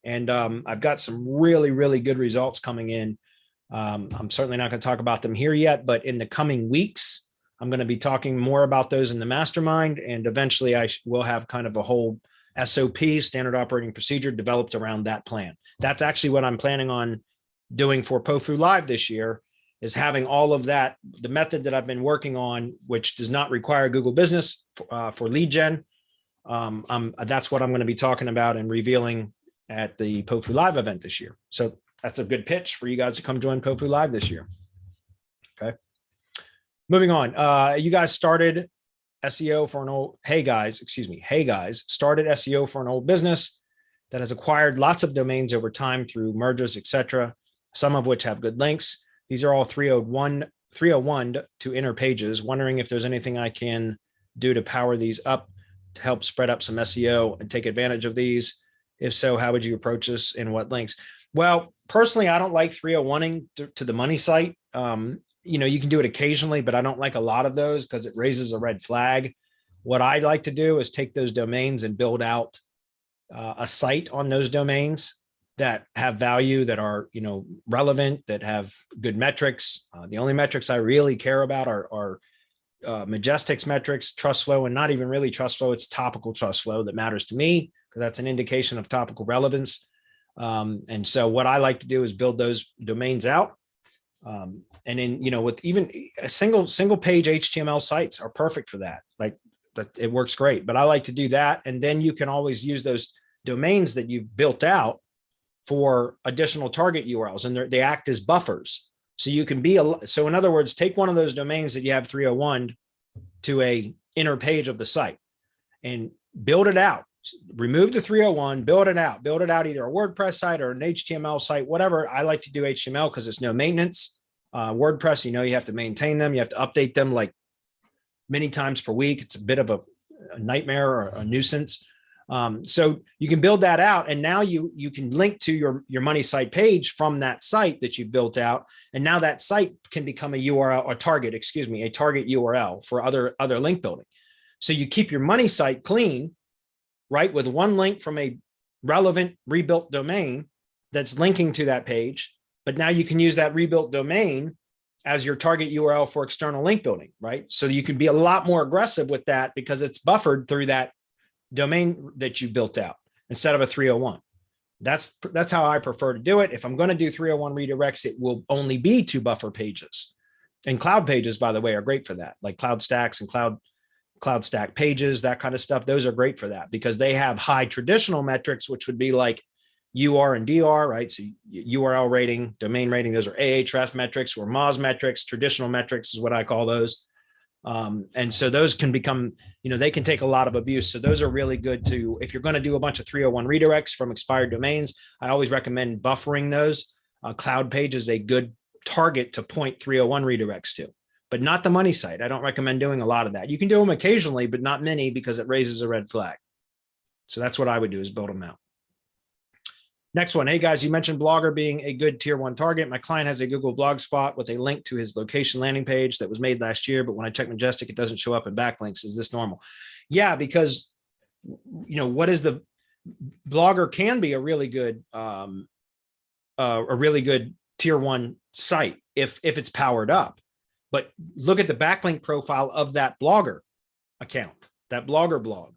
And I've got some really, really good results coming in. I'm certainly not going to talk about them here yet, but in the coming weeks, I'm going to be talking more about those in the mastermind. And eventually I will have kind of a whole SOP, standard operating procedure, developed around that plan. That's actually what I'm planning on doing for POFU Live this year, is having all of that, the method that I've been working on, which does not require Google business for lead gen. That's what I'm going to be talking about and revealing at the POFU Live event this year. So that's a good pitch for you guys to come join POFU Live this year. Okay. Moving on. You guys started SEO for an old, hey guys, started SEO for an old business that has acquired lots of domains over time through mergers, etc., some of which have good links. These are all 301 to inner pages. Wondering if there's anything I can do to power these up to help spread up some SEO and take advantage of these. If so, how would you approach this and what links? Well, personally, I don't like 301ing to the money site. You can do it occasionally, but I don't like a lot of those because it raises a red flag. What I like to do is take those domains and build out a site on those domains that have value, that are, relevant, that have good metrics. The only metrics I really care about are Majestic's metrics, trust flow, and not even really trust flow. It's topical trust flow that matters to me, because that's an indication of topical relevance. And so what I like to do is build those domains out. And then, with even a single page HTML sites are perfect for that. Like that, it works great, but I like to do that. And then you can always use those domains that you've built out for additional target URLs, and they act as buffers. So you can so in other words, take one of those domains that you have 301 to a inner page of the site and build it out. Remove the 301, build it out either a WordPress site or an HTML site, whatever. I like to do HTML because it's no maintenance. WordPress, you have to maintain them. You have to update them like many times per week. It's a bit of a nightmare or a nuisance. So you can build that out, and now you can link to your money site page from that site that you built out, and now that site can become a URL or a target URL for other link building. So you keep your money site clean, right, with one link from a relevant rebuilt domain that's linking to that page, but now you can use that rebuilt domain as your target URL for external link building, right? So you can be a lot more aggressive with that because it's buffered through that domain that you built out instead of a 301. That's how I prefer to do it. If I'm going to do 301 redirects, it will only be to buffer pages. And cloud pages, by the way, are great for that, like Cloud Stacks and Cloud Stack pages, that kind of stuff. Those are great for that because they have high traditional metrics, which would be like UR and DR, right? So URL rating, domain rating, those are Ahref metrics or Moz metrics. Traditional metrics is what I call those. And so those can become, they can take a lot of abuse. So those are really good to, if you're going to do a bunch of 301 redirects from expired domains, I always recommend buffering those. Cloud Page is a good target to point 301 redirects to, but not the money site. I don't recommend doing a lot of that. You can do them occasionally, but not many because it raises a red flag. So that's what I would do, is build them out. Next one. Hey guys, you mentioned Blogger being a good tier 1 target. My client has a Google Blogspot with a link to his location landing page that was made last year, but when I check Majestic, it doesn't show up in backlinks. Is this normal? Yeah, because what is the Blogger can be a really good tier 1 site if it's powered up. But look at the backlink profile of that Blogger account, that Blogger blog.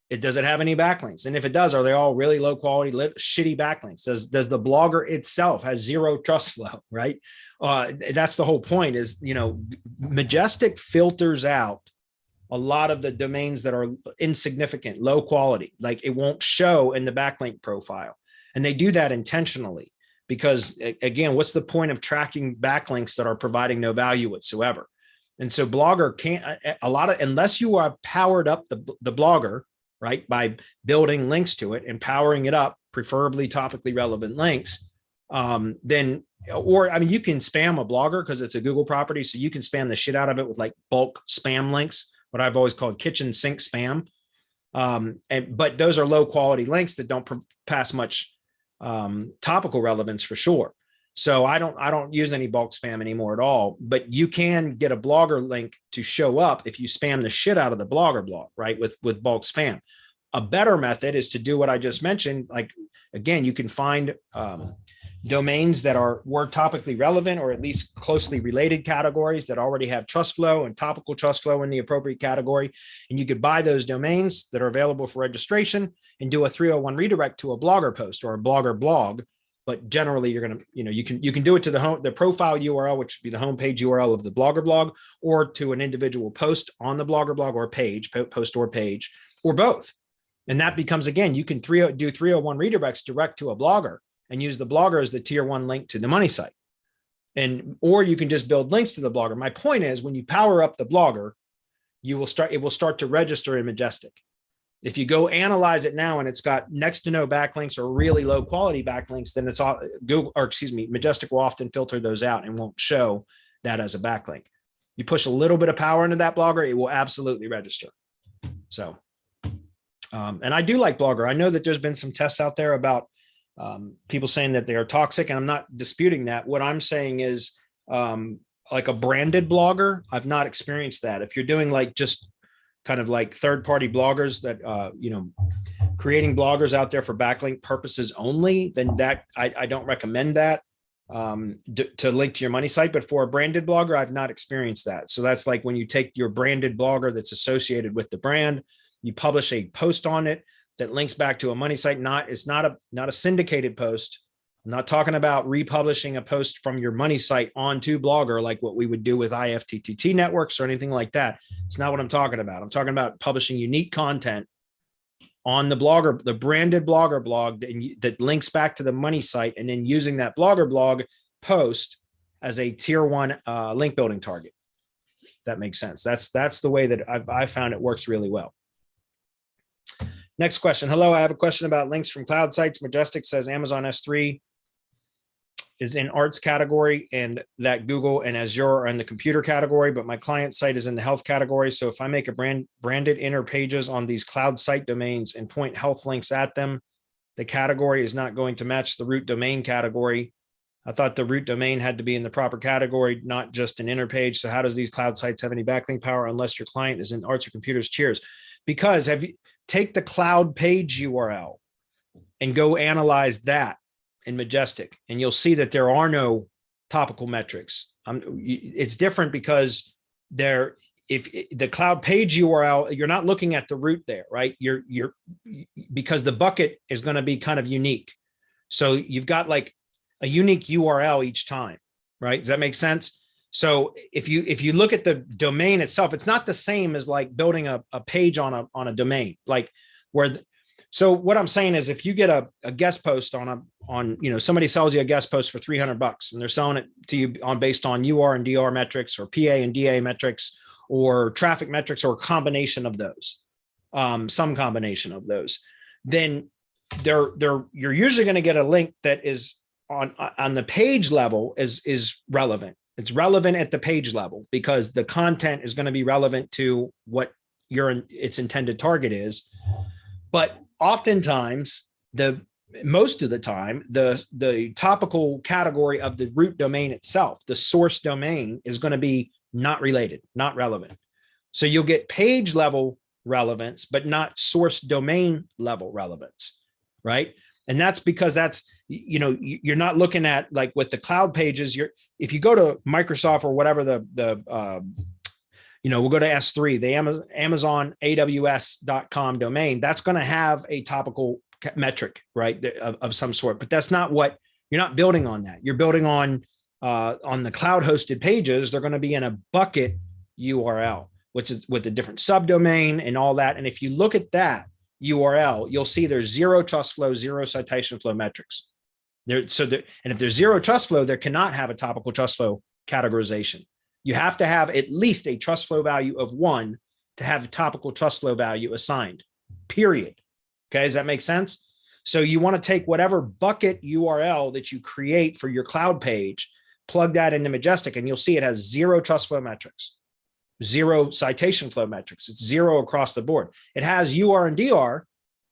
Does it have any backlinks? And if it does, are they all really low quality, shitty backlinks? Does the Blogger itself has zero trust flow, right? That's the whole point is, Majestic filters out a lot of the domains that are insignificant, low quality, like it won't show in the backlink profile. And they do that intentionally because, again, what's the point of tracking backlinks that are providing no value whatsoever? And so Blogger can't, unless you are powered up the Blogger, right, by building links to it and powering it up, preferably topically relevant links, you can spam a Blogger because it's a Google property. So you can spam the shit out of it with like bulk spam links, what I've always called kitchen sink spam. But those are low quality links that don't pass much topical relevance for sure. So I don't use any bulk spam anymore at all, but you can get a Blogger link to show up if you spam the shit out of the Blogger blog, right? With bulk spam. A better method is to do what I just mentioned. Like, again, you can find domains that were topically relevant or at least closely related categories that already have trust flow and topical trust flow in the appropriate category. And you could buy those domains that are available for registration and do a 301 redirect to a Blogger post or a Blogger blog. But generally, you're going to, you can do it to the profile URL, which would be the homepage URL of the Blogger blog, or to an individual post on the Blogger blog or page, post or page, or both. And that becomes, again, you can do 301 redirects direct to a Blogger and use the Blogger as the tier 1 link to the money site. Or you can just build links to the Blogger. My point is, when you power up the Blogger, it will start to register in Majestic. If you go analyze it now and it's got next to no backlinks or really low quality backlinks, then it's all Majestic will often filter those out and won't show that as a backlink. You push a little bit of power into that Blogger, it will absolutely register. So, and I do like Blogger. I know that there's been some tests out there about people saying that they are toxic, and I'm not disputing that. What I'm saying is like a branded blogger, I've not experienced that. If you're doing like just kind of like third-party bloggers that, creating bloggers out there for backlink purposes only, then that I don't recommend that to link to your money site. But for a branded blogger, I've not experienced that. So that's like when you take your branded blogger that's associated with the brand, you publish a post on it that links back to a money site. It's not a syndicated post. I'm not talking about republishing a post from your money site onto Blogger like what we would do with IFTTT networks or anything like that. It's not what I'm talking about. I'm talking about publishing unique content on the Blogger, the branded Blogger blog that links back to the money site, and then using that Blogger blog post as a tier 1 link building target. That makes sense. That's the way that I found it works really well. Next question. Hello, I have a question about links from cloud sites. Majestic says Amazon S3 is in arts category and that Google and Azure are in the computer category, but my client site is in the health category. So if I make a branded inner pages on these cloud site domains and point health links at them, the category is not going to match the root domain category. I thought the root domain had to be in the proper category, not just an inner page. So how does these cloud sites have any backlink power unless your client is in arts or computers? Cheers. Because take the cloud page URL and go analyze that in Majestic, and you'll see that there are no topical metrics. It's different because if the cloud page URL, you're not looking at the root there, right? Because the bucket is going to be kind of unique. So you've got like a unique URL each time, right? Does that make sense? So if you look at the domain itself, it's not the same as like building a page on a domain, like so what I'm saying is if you get a guest post on somebody sells you a guest post for $300 and they're selling it to you based on UR and DR metrics or PA and DA metrics or traffic metrics or a combination of those, some combination of those, then you're usually going to get a link that is on the page level is relevant. It's relevant at the page level because the content is going to be relevant to what its intended target is. But oftentimes, most of the time, the topical category of the root domain itself, the source domain, is going to be not related, not relevant. So you'll get page level relevance, but not source domain level relevance, right? And that's because you're not looking at like with the cloud pages. If you go to Microsoft or whatever we'll go to S3, the Amazon AWS.com domain, that's going to have a topical metric, right, of some sort. But that's not what you're not building on that. You're building on the cloud hosted pages. They're going to be in a bucket URL, which is with a different subdomain and all that. And if you look at that URL, you'll see there's zero trust flow, zero citation flow metrics. And if there's zero trust flow, there cannot have a topical trust flow categorization. You have to have at least a trust flow value of 1 to have a topical trust flow value assigned, period. Okay, does that make sense? So you want to take whatever bucket URL that you create for your cloud page, plug that into Majestic, and you'll see it has zero trust flow metrics, zero citation flow metrics. It's zero across the board. It has UR and DR,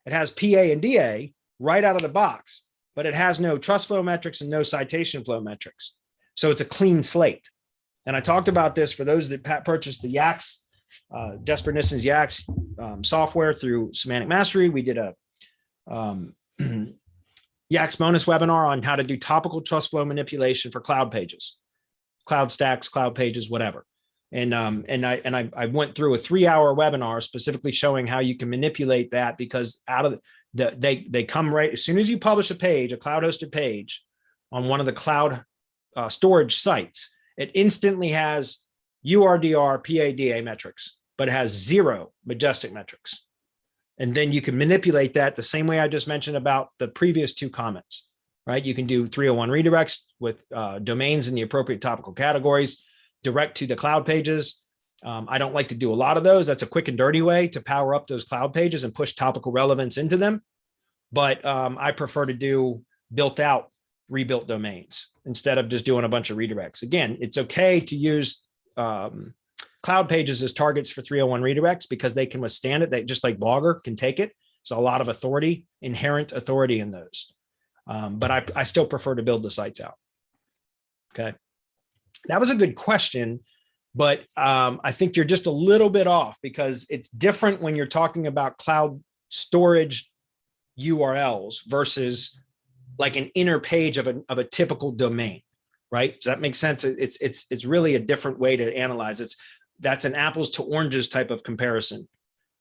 it has PA and DA right out of the box, but it has no trust flow metrics and no citation flow metrics. So it's a clean slate. And I talked about this for those that purchased the Yaks, Desperate Nissens Yaks software through Semantic Mastery. We did a Yaks bonus webinar on how to do topical trust flow manipulation for cloud pages, cloud stacks, cloud pages, whatever. And I went through a 3-hour webinar specifically showing how you can manipulate that, because out of they come right as soon as you publish a page, a cloud hosted page on one of the cloud storage sites. It instantly has URDR, PADA metrics, but it has zero Majestic metrics. And then you can manipulate that the same way I just mentioned about the previous 2 comments, right? You can do 301 redirects with domains in the appropriate topical categories, direct to the cloud pages. I don't like to do a lot of those. That's a quick and dirty way to power up those cloud pages and push topical relevance into them. But I prefer to do built out rebuilt domains instead of just doing a bunch of redirects. Again, it's okay to use cloud pages as targets for 301 redirects because they can withstand it. They just like Blogger can take it. So a lot of authority, inherent authority in those. But I still prefer to build the sites out. Okay. That was a good question, but I think you're just a little bit off because it's different when you're talking about cloud storage URLs versus like an inner page of a typical domain, right? Does that make sense? It's really a different way to analyze it. That's an apples to oranges type of comparison.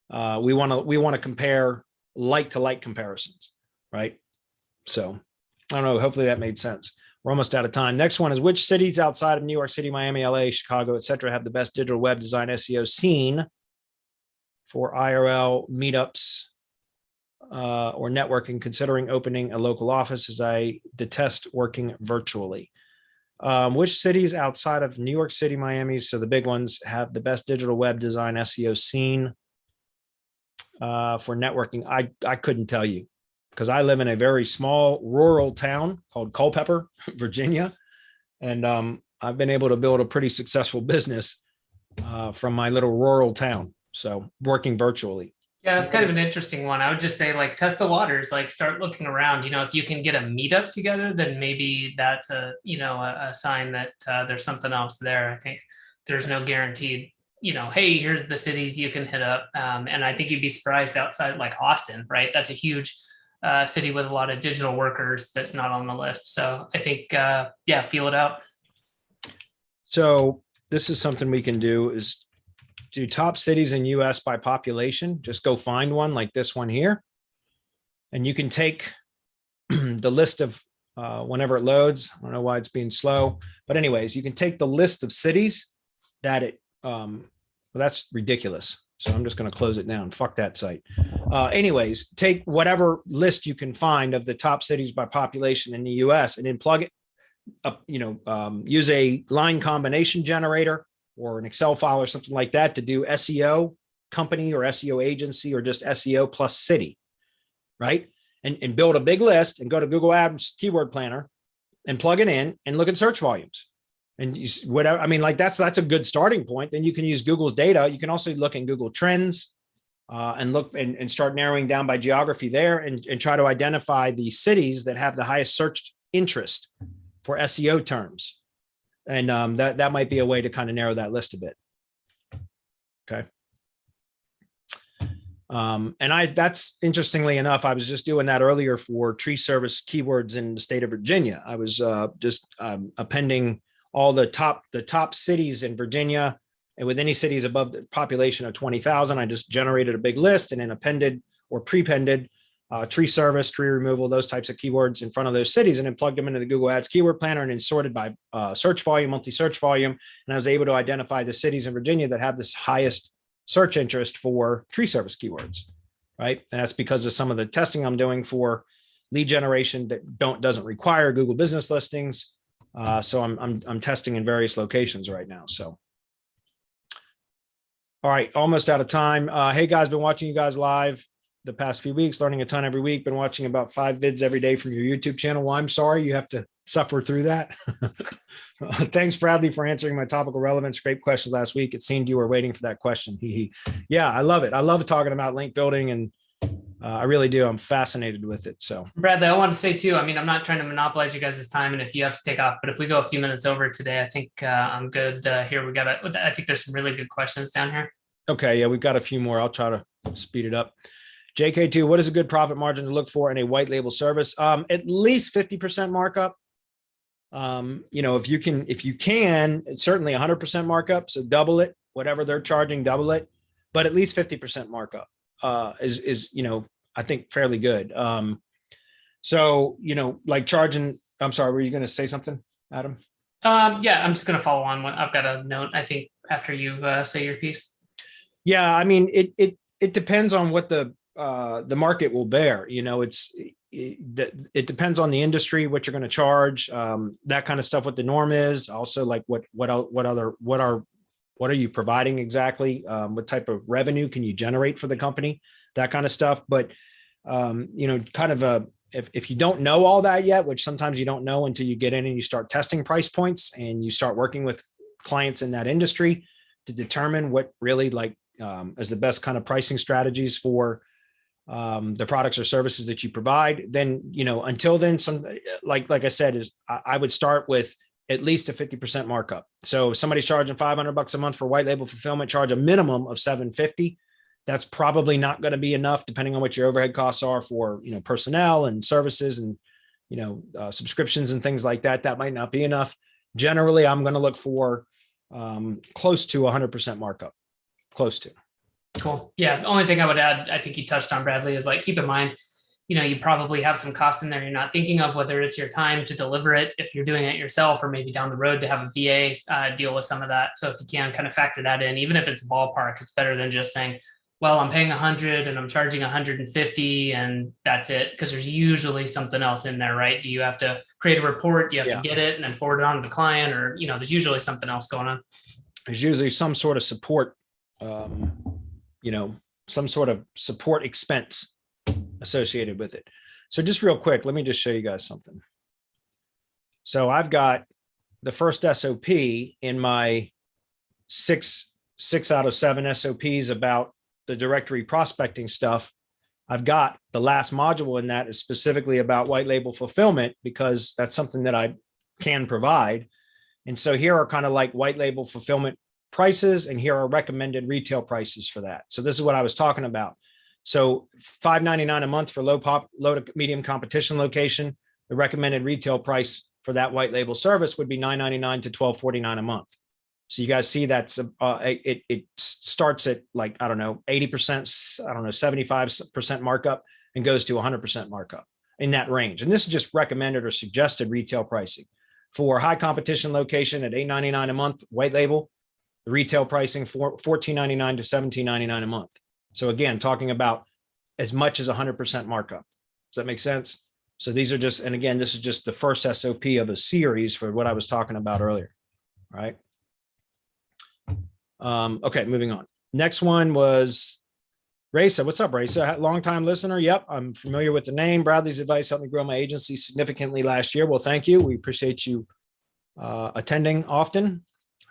We want to compare like to like comparisons, right? So I don't know. Hopefully that made sense. We're almost out of time. Next one is, which cities outside of New York City, Miami, LA, Chicago, et cetera, have the best digital web design SEO scene for IRL meetups or networking, considering opening a local office, as I detest working virtually. Which cities outside of New York City, Miami, so the big ones, have the best digital web design SEO scene for networking? I couldn't tell you. because I live in a very small rural town called Culpeper, Virginia. And I've been able to build a pretty successful business from my little rural town. So working virtually. Yeah, it's kind of an interesting one. I would just say, like, test the waters, like start looking around. If you can get a meetup together, then maybe that's a sign that there's something else there. I think there's no guaranteed, hey, here's the cities you can hit up. And I think you'd be surprised outside like Austin, right? That's a huge city with a lot of digital workers that's not on the list. So I think, feel it out. So this is something we can do is do top cities in US by population. Just go find one like this one here. And you can take the list of whenever it loads. I don't know why it's being slow, but anyways, you can take the list of cities that well, that's ridiculous. So I'm just going to close it down. Fuck that site. Anyways, take whatever list you can find of the top cities by population in the US and then plug it up, use a line combination generator or an Excel file or something like that to do SEO company or SEO agency or just SEO plus city, right? And build a big list and go to Google Ads keyword planner and plug it in and look at search volumes. And whatever, I mean, like that's a good starting point. Then you can use Google's data. You can also look in Google Trends and look and start narrowing down by geography there and try to identify the cities that have the highest search interest for SEO terms. And that might be a way to kind of narrow that list a bit. Okay. And that's interestingly enough, I was just doing that earlier for tree service keywords in the state of Virginia. I was just appending all the top cities in Virginia, and with any cities above the population of 20,000, I just generated a big list and then appended or prepended tree service, tree removal, those types of keywords in front of those cities, and then plugged them into the Google Ads keyword planner and then sorted by search volume, monthly search volume. And I was able to identify the cities in Virginia that have this highest search interest for tree service keywords, right? And that's because of some of the testing I'm doing for lead generation that doesn't require Google business listings. So I'm testing in various locations right now. So, all right, almost out of time. Hey guys, been watching you guys live the past few weeks, learning a ton every week. Been watching about 5 vids every day from your YouTube channel. Well, I'm sorry you have to suffer through that. Thanks, Bradley, for answering my topical relevance. Great questions last week. It seemed you were waiting for that question. Yeah, I love it. I love talking about link building, and I really do. I'm fascinated with it. So, Bradley, I want to say too, I mean, I'm not trying to monopolize you guys' time, and if you have to take off, but if we go a few minutes over today, I think I'm good here. I think there's some really good questions down here. Okay. Yeah, we've got a few more. I'll try to speed it up. JK2, what is a good profit margin to look for in a white label service? At least 50% markup. If you can, it's certainly 100% markup. So double it, whatever they're charging, double it, but at least 50% markup is I think fairly good. Like charging, I'm sorry, were you going to say something, Adam? Yeah, I'm just going to follow on. I've got a note, I think, after you say your piece. Yeah, I mean, it depends on what the market will bear. It depends on the industry, what you're going to charge, that kind of stuff, what the norm is. Also, like what are you providing exactly? What type of revenue can you generate for the company? That kind of stuff. But if you don't know all that yet, which sometimes you don't know until you get in and you start testing price points and you start working with clients in that industry to determine what really is the best kind of pricing strategies for the products or services that you provide, then, until then, like I said, I would start with at least a 50% markup. So if somebody's charging $500 a month for white label fulfillment, charge a minimum of $750. That's probably not going to be enough, depending on what your overhead costs are for, personnel and services and, subscriptions and things like that. That might not be enough. Generally, I'm going to look for close to 100% markup, close to. Cool. Yeah. The only thing I would add, I think you touched on, Bradley, is keep in mind, you probably have some costs in there you're not thinking of, whether it's your time to deliver it, if you're doing it yourself, or maybe down the road to have a VA deal with some of that. So if you can kind of factor that in, even if it's ballpark, it's better than just saying, well, I'm paying 100 and I'm charging 150 and that's it. Because there's usually something else in there, right? Do you have to create a report? Do you have to get it and then forward it on to the client? Or, there's usually something else going on. There's usually some sort of support, some sort of support expense associated with it. So just real quick, let me just show you guys something. So I've got the first SOP in my six out of 7 SOPs about the directory prospecting stuff. I've got the last module in that is specifically about white label fulfillment, because that's something that I can provide. And so here are kind of like white label fulfillment prices, and here are recommended retail prices for that. So this is what I was talking about. So $5.99 a month for low to medium competition location. The recommended retail price for that white label service would be $9.99 to $12.49 a month. So you guys see that's it starts at like, I don't know, 80%, I don't know, 75% markup and goes to 100% markup in that range. And this is just recommended or suggested retail pricing. For high competition location at $8.99 a month, white label, the retail pricing for $14.99 to $17.99 a month. So again, talking about as much as 100% markup. Does that make sense? So these are just, and again, this is just the first SOP of a series for what I was talking about earlier, right? Okay, moving on. Next one was Raisa. What's up, Raisa? Long-time listener. Yep, I'm familiar with the name. Bradley's advice helped me grow my agency significantly last year. Well, thank you. We appreciate you attending often.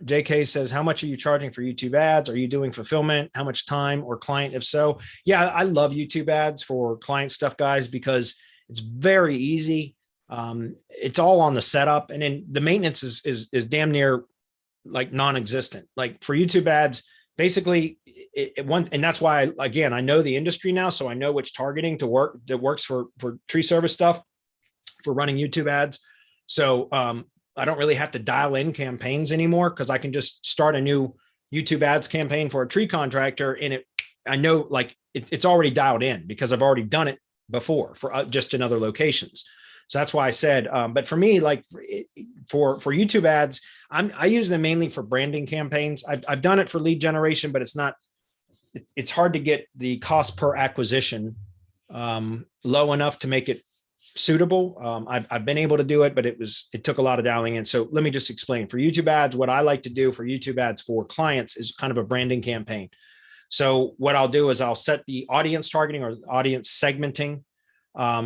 JK says, how much are you charging for YouTube ads? Are you doing fulfillment? How much time or client, if so? Yeah, I love YouTube ads for client stuff, guys, because it's very easy. It's all on the setup, and then the maintenance is damn near like non-existent. Like for YouTube ads, basically and that's why, again, I know the industry now, so I know which targeting to work that works for tree service stuff for running YouTube ads. So I don't really have to dial in campaigns anymore, because I can just start a new YouTube ads campaign for a tree contractor, and I know like it's already dialed in because I've already done it before for just in other locations. So that's why I said, but for me, like for YouTube ads, I use them mainly for branding campaigns. I've done it for lead generation, but it's hard to get the cost per acquisition low enough to make it suitable. I've been able to do it, but it took a lot of dialing in. So let me just explain. For YouTube ads, what I like to do for YouTube ads for clients is kind of a branding campaign. So what I'll do is I'll set the audience targeting or audience segmenting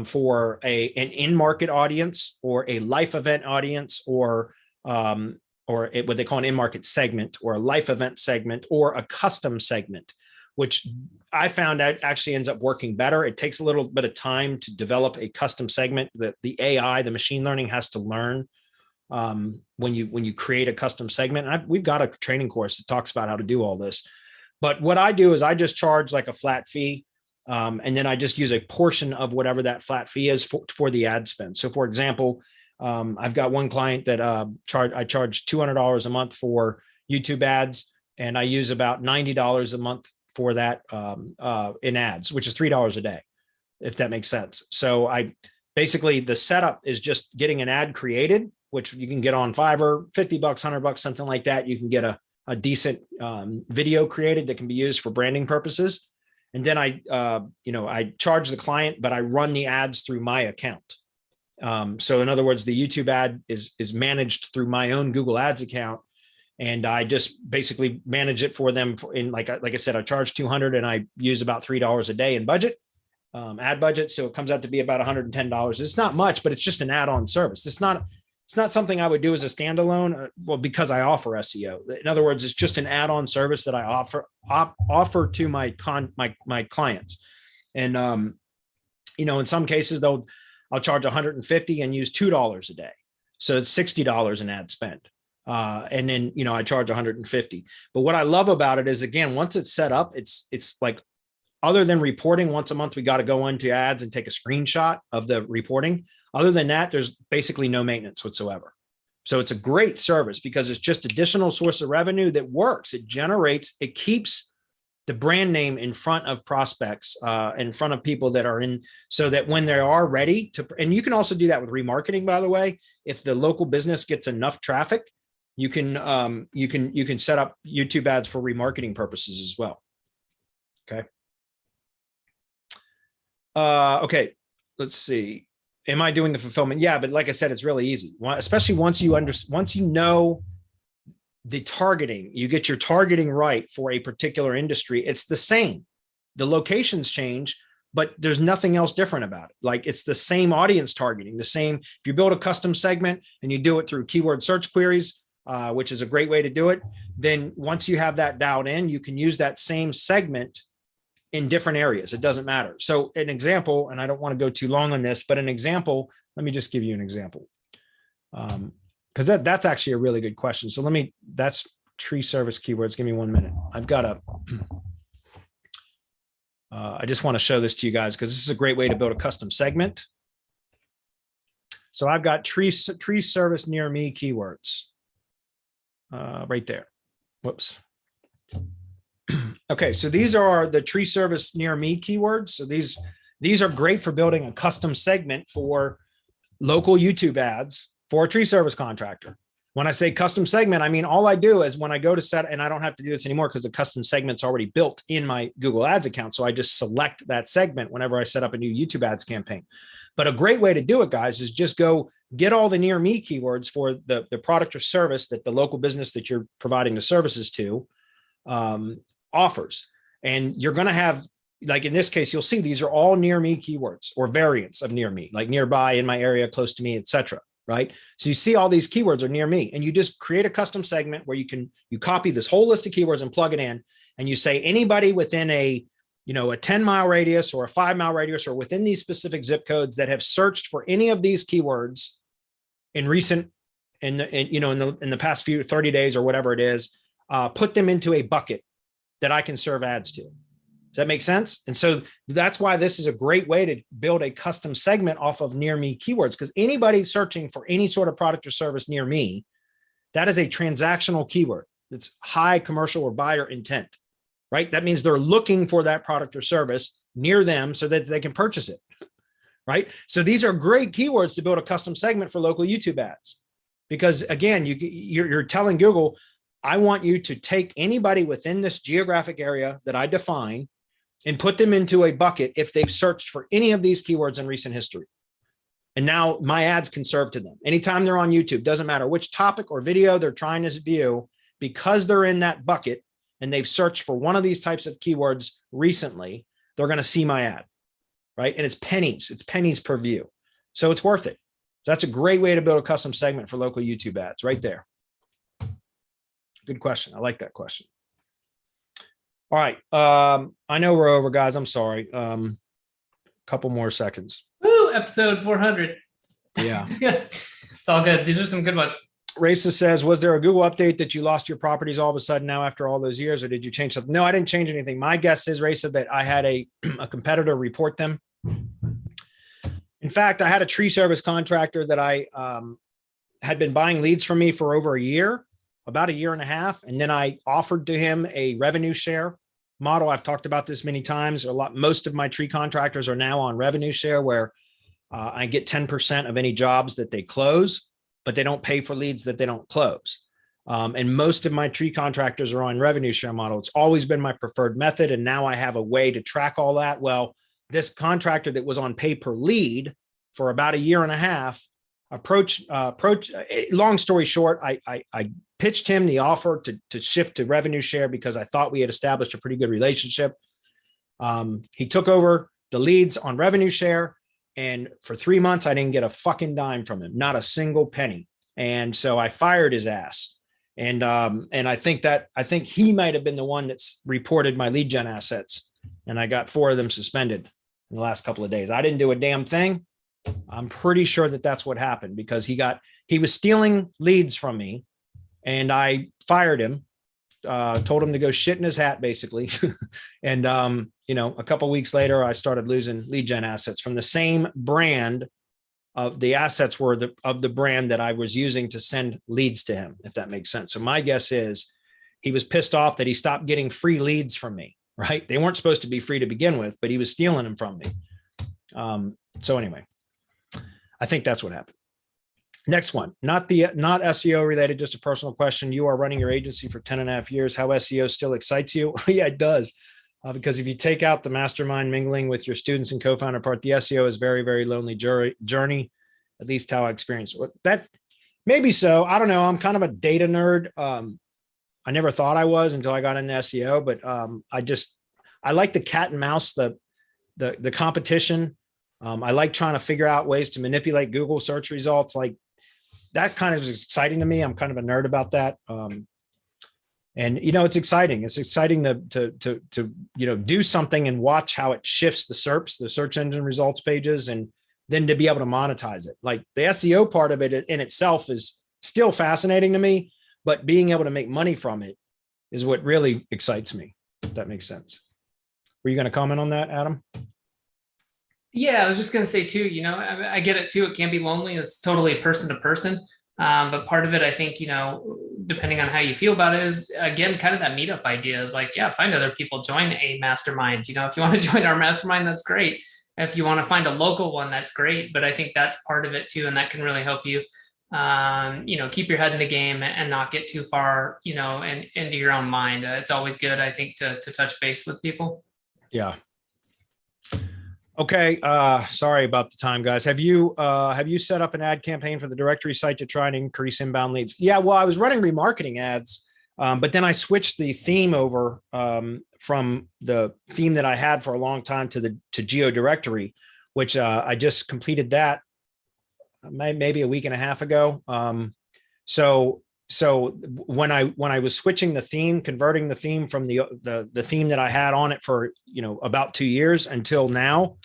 for an in-market audience or a life event audience or what they call an in-market segment or a life event segment or a custom segment, which I found out actually ends up working better. It takes a little bit of time to develop a custom segment that the AI, the machine learning has to learn when you create a custom segment. And we've got a training course that talks about how to do all this. But what I do is I just charge like a flat fee. And then I just use a portion of whatever that flat fee is for the ad spend. So for example, I've got one client that I charge $200 a month for YouTube ads, and I use about $90 a month for that in ads, which is $3 a day, if that makes sense. So basically the setup is just getting an ad created, which you can get on Fiverr, $50, $100, something like that. You can get a decent video created that can be used for branding purposes. And then I charge the client, but I run the ads through my account. So in other words, the YouTube ad is managed through my own Google Ads account. And I just basically manage it for them in like I said, I charge $200 and I use about $3 a day in budget, ad budget. So it comes out to be about $110. It's not much, but it's just an add-on service. It's not something I would do as a standalone. Well, because I offer SEO. In other words, it's just an add-on service that I offer to my clients. And, in some cases I'll charge $150 and use $2 a day. So it's $60 in ad spend. And then, I charge $150. But what I love about it is, again, once it's set up, it's like, other than reporting once a month, we got to go into ads and take a screenshot of the reporting. Other than that, there's basically no maintenance whatsoever. So it's a great service because it's just additional source of revenue that works. It keeps the brand name in front of prospects, in front of people that are in, so that when they are ready to, and you can also do that with remarketing, by the way. If the local business gets enough traffic, you can set up YouTube ads for remarketing purposes as well. Okay. Okay. Let's see. Am I doing the fulfillment? Yeah, but like I said, it's really easy. Especially once you know the targeting, you get your targeting right for a particular industry. It's the same. The locations change, but there's nothing else different about it. Like it's the same audience targeting, the same. If you build a custom segment and you do it through keyword search queries, which is a great way to do it, then once you have that dialed in, you can use that same segment in different areas. It doesn't matter. So an example, and I don't want to go too long on this, but an example, let me just give you an example. Because that's actually a really good question. So that's tree service keywords. Give me 1 minute. I've got I just want to show this to you guys because this is a great way to build a custom segment. So I've got tree service near me keywords right there. Whoops. Okay, so these are the tree service near me keywords. So these are great for building a custom segment for local YouTube ads for a tree service contractor. When I say custom segment, I mean, all I do is when I go to set, and I don't have to do this anymore because the custom segment's already built in my Google Ads account. So I just select that segment whenever I set up a new YouTube ads campaign. But a great way to do it, guys, is just go get all the near me keywords for the product or service that the local business that you're providing the services to offers. And you're going to have, like in this case, you'll see these are all near me keywords or variants of near me, like nearby, in my area, close to me, etc. Right? So you see all these keywords are near me, and you just create a custom segment where you copy this whole list of keywords and plug it in, and you say anybody within a 10-mile radius or a 5-mile radius or within these specific zip codes that have searched for any of these keywords in the past few 30 days or whatever it is, put them into a bucket that I can serve ads to. Does that make sense? And so that's why this is a great way to build a custom segment off of near me keywords, because anybody searching for any sort of product or service near me, that is a transactional keyword. It's high commercial or buyer intent, right? That means they're looking for that product or service near them so that they can purchase it, right? So these are great keywords to build a custom segment for local YouTube ads, because again, you're telling Google, I want you to take anybody within this geographic area that I define and put them into a bucket if they've searched for any of these keywords in recent history. And now my ads can serve to them. Anytime they're on YouTube, doesn't matter which topic or video they're trying to view, because they're in that bucket and they've searched for one of these types of keywords recently, they're going to see my ad, right? And it's pennies per view. So it's worth it. That's a great way to build a custom segment for local YouTube ads right there. Good question. I like that question. All right. I know we're over, guys. I'm sorry. Couple more seconds. Woo, episode 400. Yeah. It's all good. These are some good ones. Raisa says, was there a Google update that you lost your properties all of a sudden now after all those years, or did you change something? No, I didn't change anything. My guess is, Raisa, that I had a competitor report them. In fact, I had a tree service contractor that I had been buying leads from me for over a year, about a year and a half. And then I offered to him a revenue share model. I've talked about this many times. Most of my tree contractors are now on revenue share, where I get 10% of any jobs that they close, but they don't pay for leads that they don't close. And most of my tree contractors are on revenue share model. It's always been my preferred method. And now I have a way to track all that. Well, this contractor that was on pay per lead for about a year and a half, long story short, I pitched him the offer to shift to revenue share because I thought we had established a pretty good relationship. He took over the leads on revenue share, and for 3 months, I didn't get a fucking dime from him, not a single penny. And so I fired his ass. And I think he might have been the one that's reported my lead gen assets, and I got 4 of them suspended in the last couple of days. I didn't do a damn thing. I'm pretty sure that that's what happened, because he was stealing leads from me, and I fired him, told him to go shit in his hat, basically. And, a couple of weeks later, I started losing lead gen assets from the same brand. Of the assets were of the brand that I was using to send leads to him, if that makes sense. So my guess is he was pissed off that he stopped getting free leads from me, right? They weren't supposed to be free to begin with, but he was stealing them from me. So anyway, I think that's what happened. Next one, not SEO related, just a personal question. You are running your agency for 10.5 years. How SEO still excites you? Yeah, it does. Because if you take out the mastermind mingling with your students and co-founder part, the SEO is very, very lonely journey, at least how I experienced it. That maybe so. I don't know. I'm kind of a data nerd. I never thought I was until I got into SEO, but I like the cat and mouse, the competition. I like trying to figure out ways to manipulate Google search results. Like that kind of is exciting to me. I'm kind of a nerd about that. And it's exciting. It's exciting to do something and watch how it shifts the SERPs, the search engine results pages, and then to be able to monetize it. Like the SEO part of it in itself is still fascinating to me, but being able to make money from it is what really excites me. If that makes sense. Were you going to comment on that, Adam? Yeah, I was just going to say too, I get it too. It can be lonely. It's totally person to person. But part of it, I think, depending on how you feel about it, is again, kind of that meetup idea is like, yeah, find other people, join a mastermind. If you want to join our mastermind, that's great. If you want to find a local one, that's great. But I think that's part of it too. And that can really help you, keep your head in the game and not get too far, and into your own mind. It's always good, I think, to touch base with people. Yeah. Okay. Sorry about the time, guys. Have you set up an ad campaign for the directory site to try and increase inbound leads? Yeah, well, I was running remarketing ads, but then I switched the theme over from the theme that I had for a long time to Geo Directory, which I just completed that maybe a week and a half ago. So when I was switching the theme, converting the theme from the theme that I had on it for, about 2 years until now,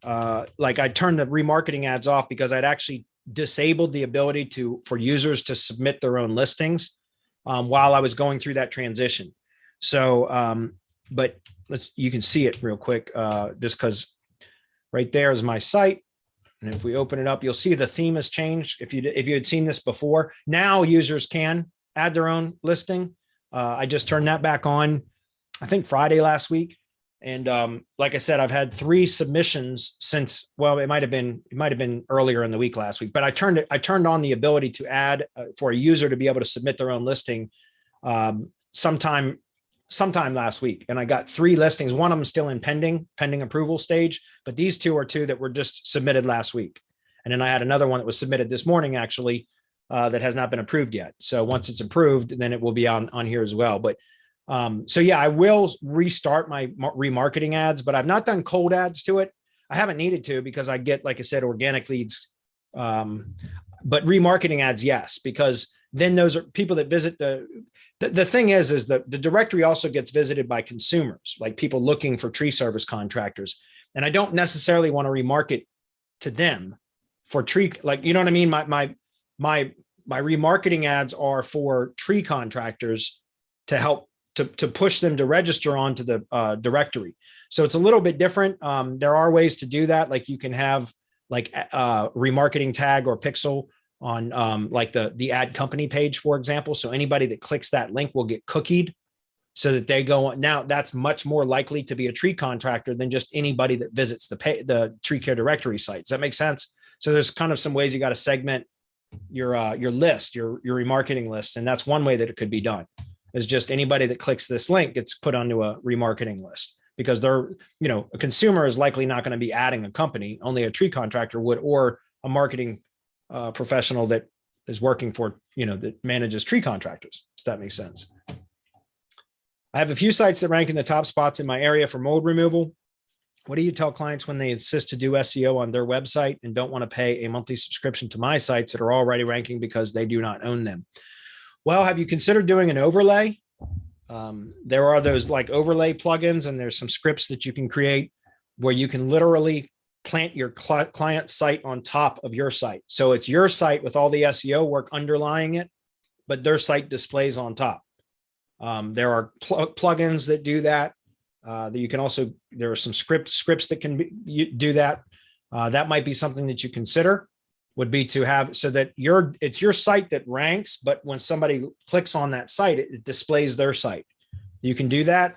I turned the remarketing ads off because I'd actually disabled the ability for users to submit their own listings while I was going through that transition. So, but you can see it real quick, just because right there is my site. And if we open it up, you'll see the theme has changed. If you had seen this before, now users can add their own listing. I just turned that back on, I think Friday last week. And like I said, I've had 3 submissions since, well, it might've been earlier in the week last week, but I turned on the ability to add for a user to be able to submit their own listing sometime last week. And I got 3 listings. One of them still in pending approval stage, but these 2 are 2 that were just submitted last week. And then I had another one that was submitted this morning, actually, that has not been approved yet. So once it's approved, then it will be on here as well. But so yeah, I will restart my remarketing ads, but I've not done cold ads to it. I haven't needed to because I get, like I said, organic leads. But remarketing ads, yes, because then those are people that visit the thing is the directory also gets visited by consumers, like people looking for tree service contractors. And I don't necessarily want to remarket to them for tree, like, you know what I mean? My remarketing ads are for tree contractors to help to push them to register onto the directory. So it's a little bit different. There are ways to do that. Like you can have like remarketing tag or pixel on like the ad company page, for example. So anybody that clicks that link will get cookied so that they go on. Now that's much more likely to be a tree contractor than just anybody that visits the tree care directory site. Does that make sense? So there's kind of some ways you got to segment your list, your remarketing list. And that's one way that it could be done, is just anybody that clicks this link gets put onto a remarketing list, because they're, a consumer is likely not going to be adding a company. Only a tree contractor would, or a marketing professional that is working for, that manages tree contractors. Does that make sense? I have a few sites that rank in the top spots in my area for mold removal. What do you tell clients when they insist to do SEO on their website and don't want to pay a monthly subscription to my sites that are already ranking because they do not own them? Well, have you considered doing an overlay? There are those like overlay plugins, and there's some scripts that you can create where you can literally plant your client site on top of your site. So it's your site with all the SEO work underlying it, but their site displays on top. There are plugins that do that. That you can also, there are some scripts that can do that. That might be something that you consider, would be to have, so that it's your site that ranks, but when somebody clicks on that site, it displays their site. You can do that.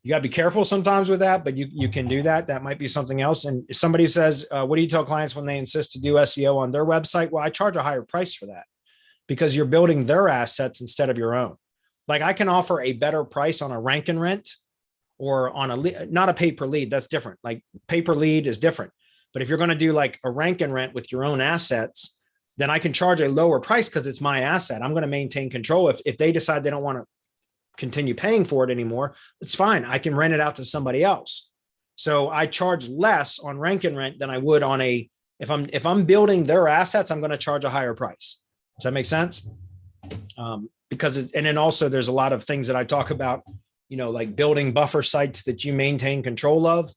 You got to be careful sometimes with that, but you can do that. That might be something else. And if somebody says, what do you tell clients when they insist to do SEO on their website? Well, I charge a higher price for that because you're building their assets instead of your own. Like I can offer a better price on a rank and rent or on not a pay per lead. That's different. Like pay per lead is different. But if you're going to do like a rank and rent with your own assets, then I can charge a lower price because it's my asset. I'm going to maintain control. If they decide they don't want to continue paying for it anymore, it's fine. I can rent it out to somebody else. So I charge less on rank and rent than I would on if I'm building their assets, I'm going to charge a higher price. Does that make sense? And then also there's a lot of things that I talk about, like building buffer sites that you maintain control of.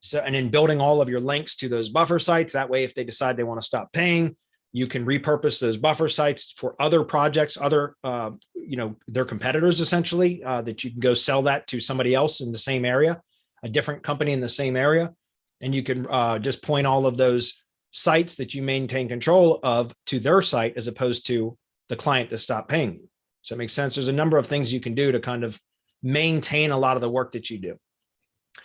So, and then building all of your links to those buffer sites. That way, if they decide they want to stop paying, you can repurpose those buffer sites for other projects, their competitors, essentially, that you can go sell that to somebody else in the same area, a different company in the same area. And you can just point all of those sites that you maintain control of to their site as opposed to the client that stopped paying you. So it makes sense. There's a number of things you can do to kind of maintain a lot of the work that you do.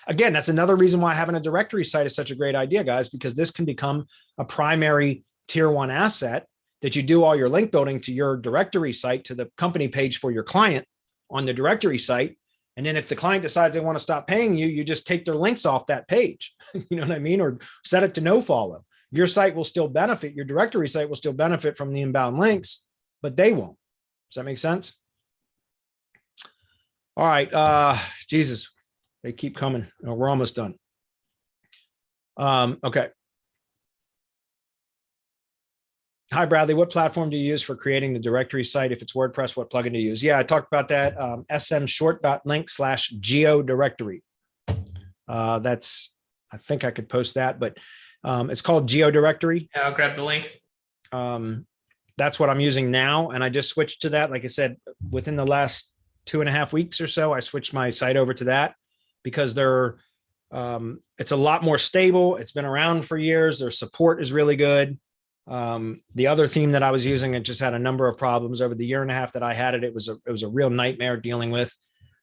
Again, that's another reason why having a directory site is such a great idea, guys, because this can become a primary tier 1 asset that you do all your link building to your directory site, to the company page for your client on the directory site. And then if the client decides they want to stop paying you, you just take their links off that page, you know what I mean? Or set it to no follow. Your site will still benefit, your directory site will still benefit from the inbound links, but they won't. Does that make sense? All right. Jesus, they keep coming. Oh, we're almost done. Okay. Hi, Bradley. What platform do you use for creating the directory site? If it's WordPress, what plugin do you use? Yeah, I talked about that. smshort.link/geo directory. I think I could post that, but it's called Geo Directory. Yeah, I'll grab the link. That's what I'm using now. And I just switched to that. Like I said, within the last 2.5 weeks or so, I switched my site over to that because it's a lot more stable. It's been around for years. Their support is really good. The other theme that I was using, it just had a number of problems over the 1.5 years that I had it. It was a real nightmare dealing with.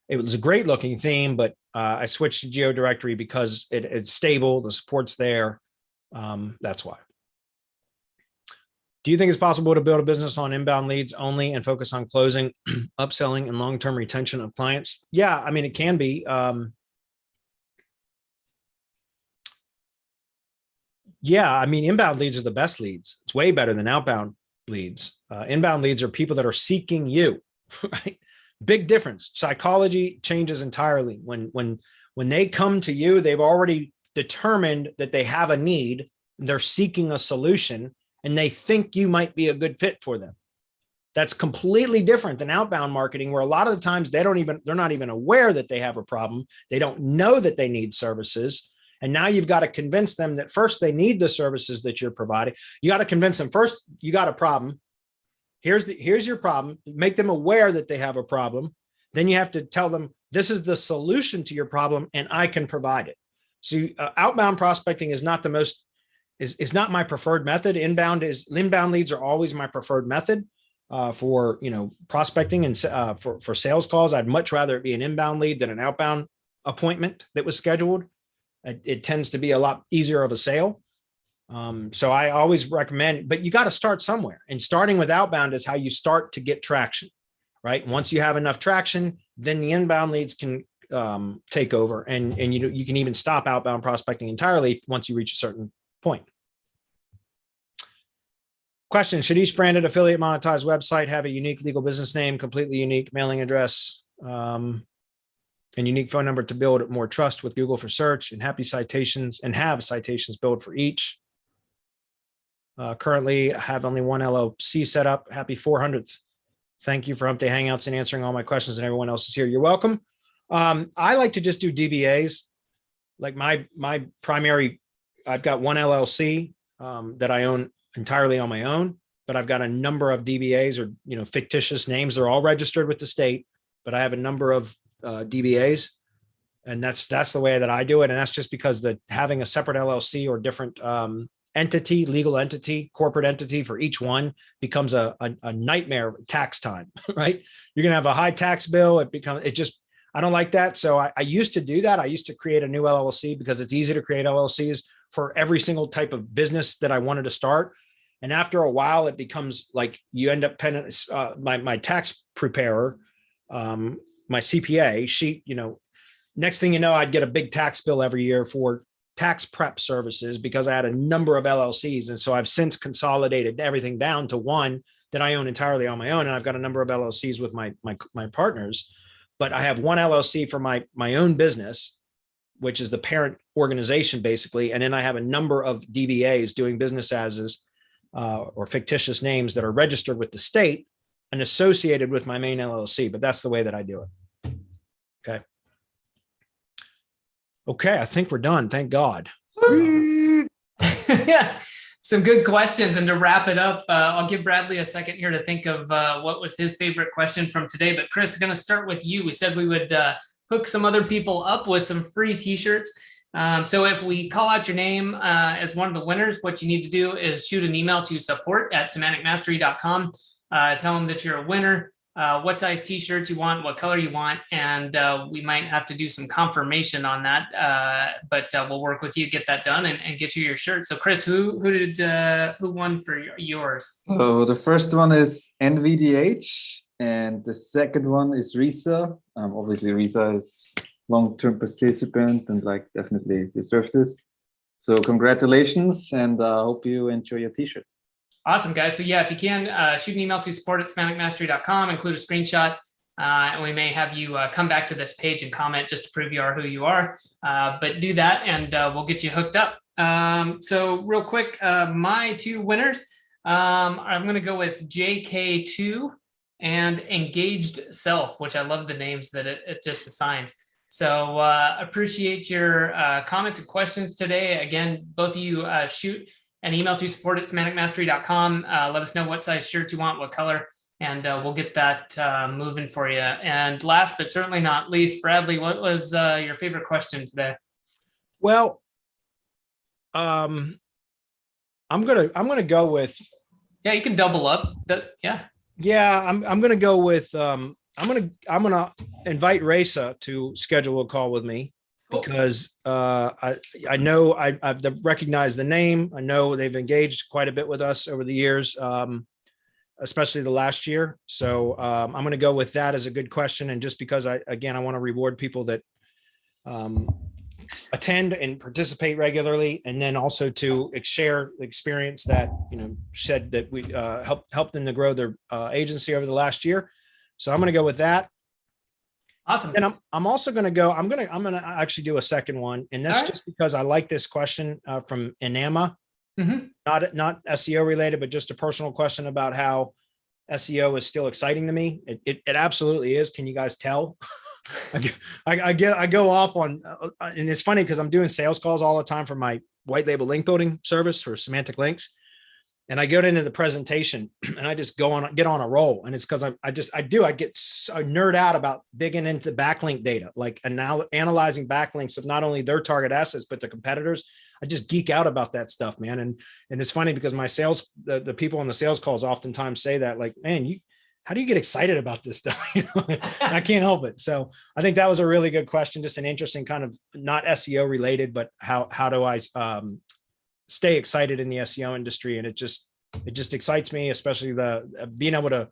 It was a great looking theme, but I switched to Geo Directory because it's stable. The support's there. That's why. Do you think it's possible to build a business on inbound leads only and focus on closing, upselling, and long-term retention of clients? Yeah, I mean, it can be. Yeah, I mean, inbound leads are the best leads. It's way better than outbound leads. Inbound leads are people that are seeking you, right? Big difference. Psychology changes entirely. When they come to you, they've already determined that they have a need. They're seeking a solution, and they think you might be a good fit for them. That's completely different than outbound marketing, where a lot of the times they're not even aware that they have a problem. They don't know that they need services. And now you've got to convince them that first they need the services that you're providing. You got to convince them first, you got a problem. Here's your problem. Make them aware that they have a problem. Then you have to tell them, this is the solution to your problem and I can provide it. So outbound prospecting is not is not my preferred method. Inbound leads are always my preferred method for prospecting and for sales calls. I'd much rather it be an inbound lead than an outbound appointment that was scheduled. It tends to be a lot easier of a sale. So I always recommend, but you got to start somewhere, and starting with outbound is how you start to get traction, right? Once you have enough traction, then the inbound leads can take over, and you can even stop outbound prospecting entirely once you reach a certain point. Question: should each branded affiliate monetized website have a unique legal business name, completely unique mailing address, and unique phone number to build more trust with Google for search, and have citations built for each? Currently, I have only one LLC set up. Happy 400th. Thank you for Hump Day Hangouts and answering all my questions, and everyone else is here. You're welcome. I like to just do DBAs. Like my primary, I've got one LLC that I own entirely on my own, but I've got a number of DBAs, or fictitious names. They're all registered with the state, but I have a number of DBAs, and that's the way that I do it. And that's just because having a separate LLC or different legal entity, corporate entity for each one becomes a nightmare tax time, right? You're gonna have a high tax bill. I don't like that. So I used to do that. I used to create a new LLC because it's easy to create LLCs for every single type of business that I wanted to start. And after a while, it becomes like you end up my tax preparer, my CPA, next thing you know, I'd get a big tax bill every year for tax prep services because I had a number of LLCs. And so I've since consolidated everything down to one that I own entirely on my own. And I've got a number of LLCs with my partners. but I have one LLC for my own business, which is the parent organization basically. And then I have a number of DBAs doing business as or fictitious names that are registered with the state and associated with my main LLC, but that's the way that I do it. Okay. Okay. I think we're done. Thank God. Yeah, some good questions. And to wrap it up, I'll give Bradley a second here to think of what was his favorite question from today. But Chris, going to start with you. We said we would hook some other people up with some free t-shirts. So if we call out your name as one of the winners, what you need to do is shoot an email to support@semanticmastery.com. Tell them that you're a winner, what size t-shirts you want, what color you want, and we might have to do some confirmation on that. But we'll work with you, get that done, and get you your shirt. So Chris, who won for yours? So the first one is NVDH, and the second one is Risa. Obviously, Risa is long-term participant and like definitely deserve this. So congratulations, and hope you enjoy your t-shirt. Awesome, guys. So yeah, if you can, shoot an email to support@semanticmastery.com, include a screenshot, and we may have you come back to this page and comment just to prove you are who you are. But do that, and we'll get you hooked up. So real quick, my two winners, I'm going to go with JK2 and Engaged Self, which I love the names that it just assigns. So appreciate your comments and questions today. Again, both of you shoot an email to support@semanticmastery.com. Let us know what size shirt you want, what color, and we'll get that moving for you. And last but certainly not least, Bradley, what was your favorite question today? Well, I'm gonna go with. Yeah, you can double up. Yeah, I'm gonna go with. I'm gonna invite Resa to schedule a call with me. Because I know I've recognized the name. I know they've engaged quite a bit with us over the years, especially the last year. So I'm going to go with that as a good question. And just because I want to reward people that attend and participate regularly, and then also to share the experience that, said that we helped them to grow their agency over the last year. So I'm going to go with that. Awesome. And I'm also going to go, I'm going to actually do a second one. And that's just because I like this question from Inama, not SEO related, but just a personal question about how SEO is still exciting to me. It absolutely is. Can you guys tell? I go off on, and it's funny because I'm doing sales calls all the time for my white label link building service for semantic links. And I get into the presentation and I just get on a roll. And it's because I get so nerd out about digging into backlink data, like now analyzing backlinks of not only their target assets, but the competitors. I just geek out about that stuff, man. And it's funny because my the people on the sales calls oftentimes say that, like, man, how do you get excited about this stuff? I can't help it. So I think that was a really good question. Just an interesting kind of not SEO related, but how do I, stay excited in the SEO industry. And it just excites me, especially the being able to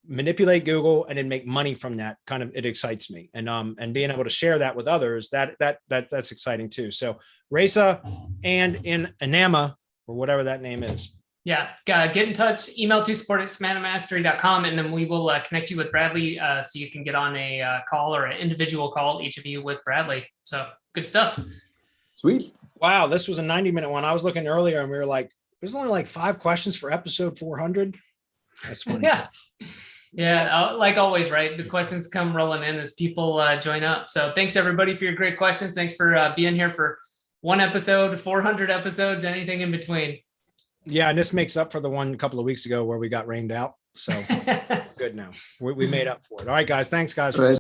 manipulate Google and then make money from that. Kind of, it excites me. And being able to share that with others, that's exciting too. So Resa and in Inama, or whatever that name is. Yeah, get in touch, email to support@semanticmastery.com, and then we will connect you with Bradley so you can get on a call or an individual call, each of you with Bradley. So good stuff. Sweet. Wow, this was a 90-minute one. I was looking earlier and we were like, there's only like 5 questions for episode 400. That's funny. Yeah, like always, right? The questions come rolling in as people join up. So thanks everybody for your great questions. Thanks for being here for 1 episode, 400 episodes, anything in between. Yeah, and this makes up for the one a couple of weeks ago where we got rained out. So good now. We made up for it. All right, guys. Thanks, guys.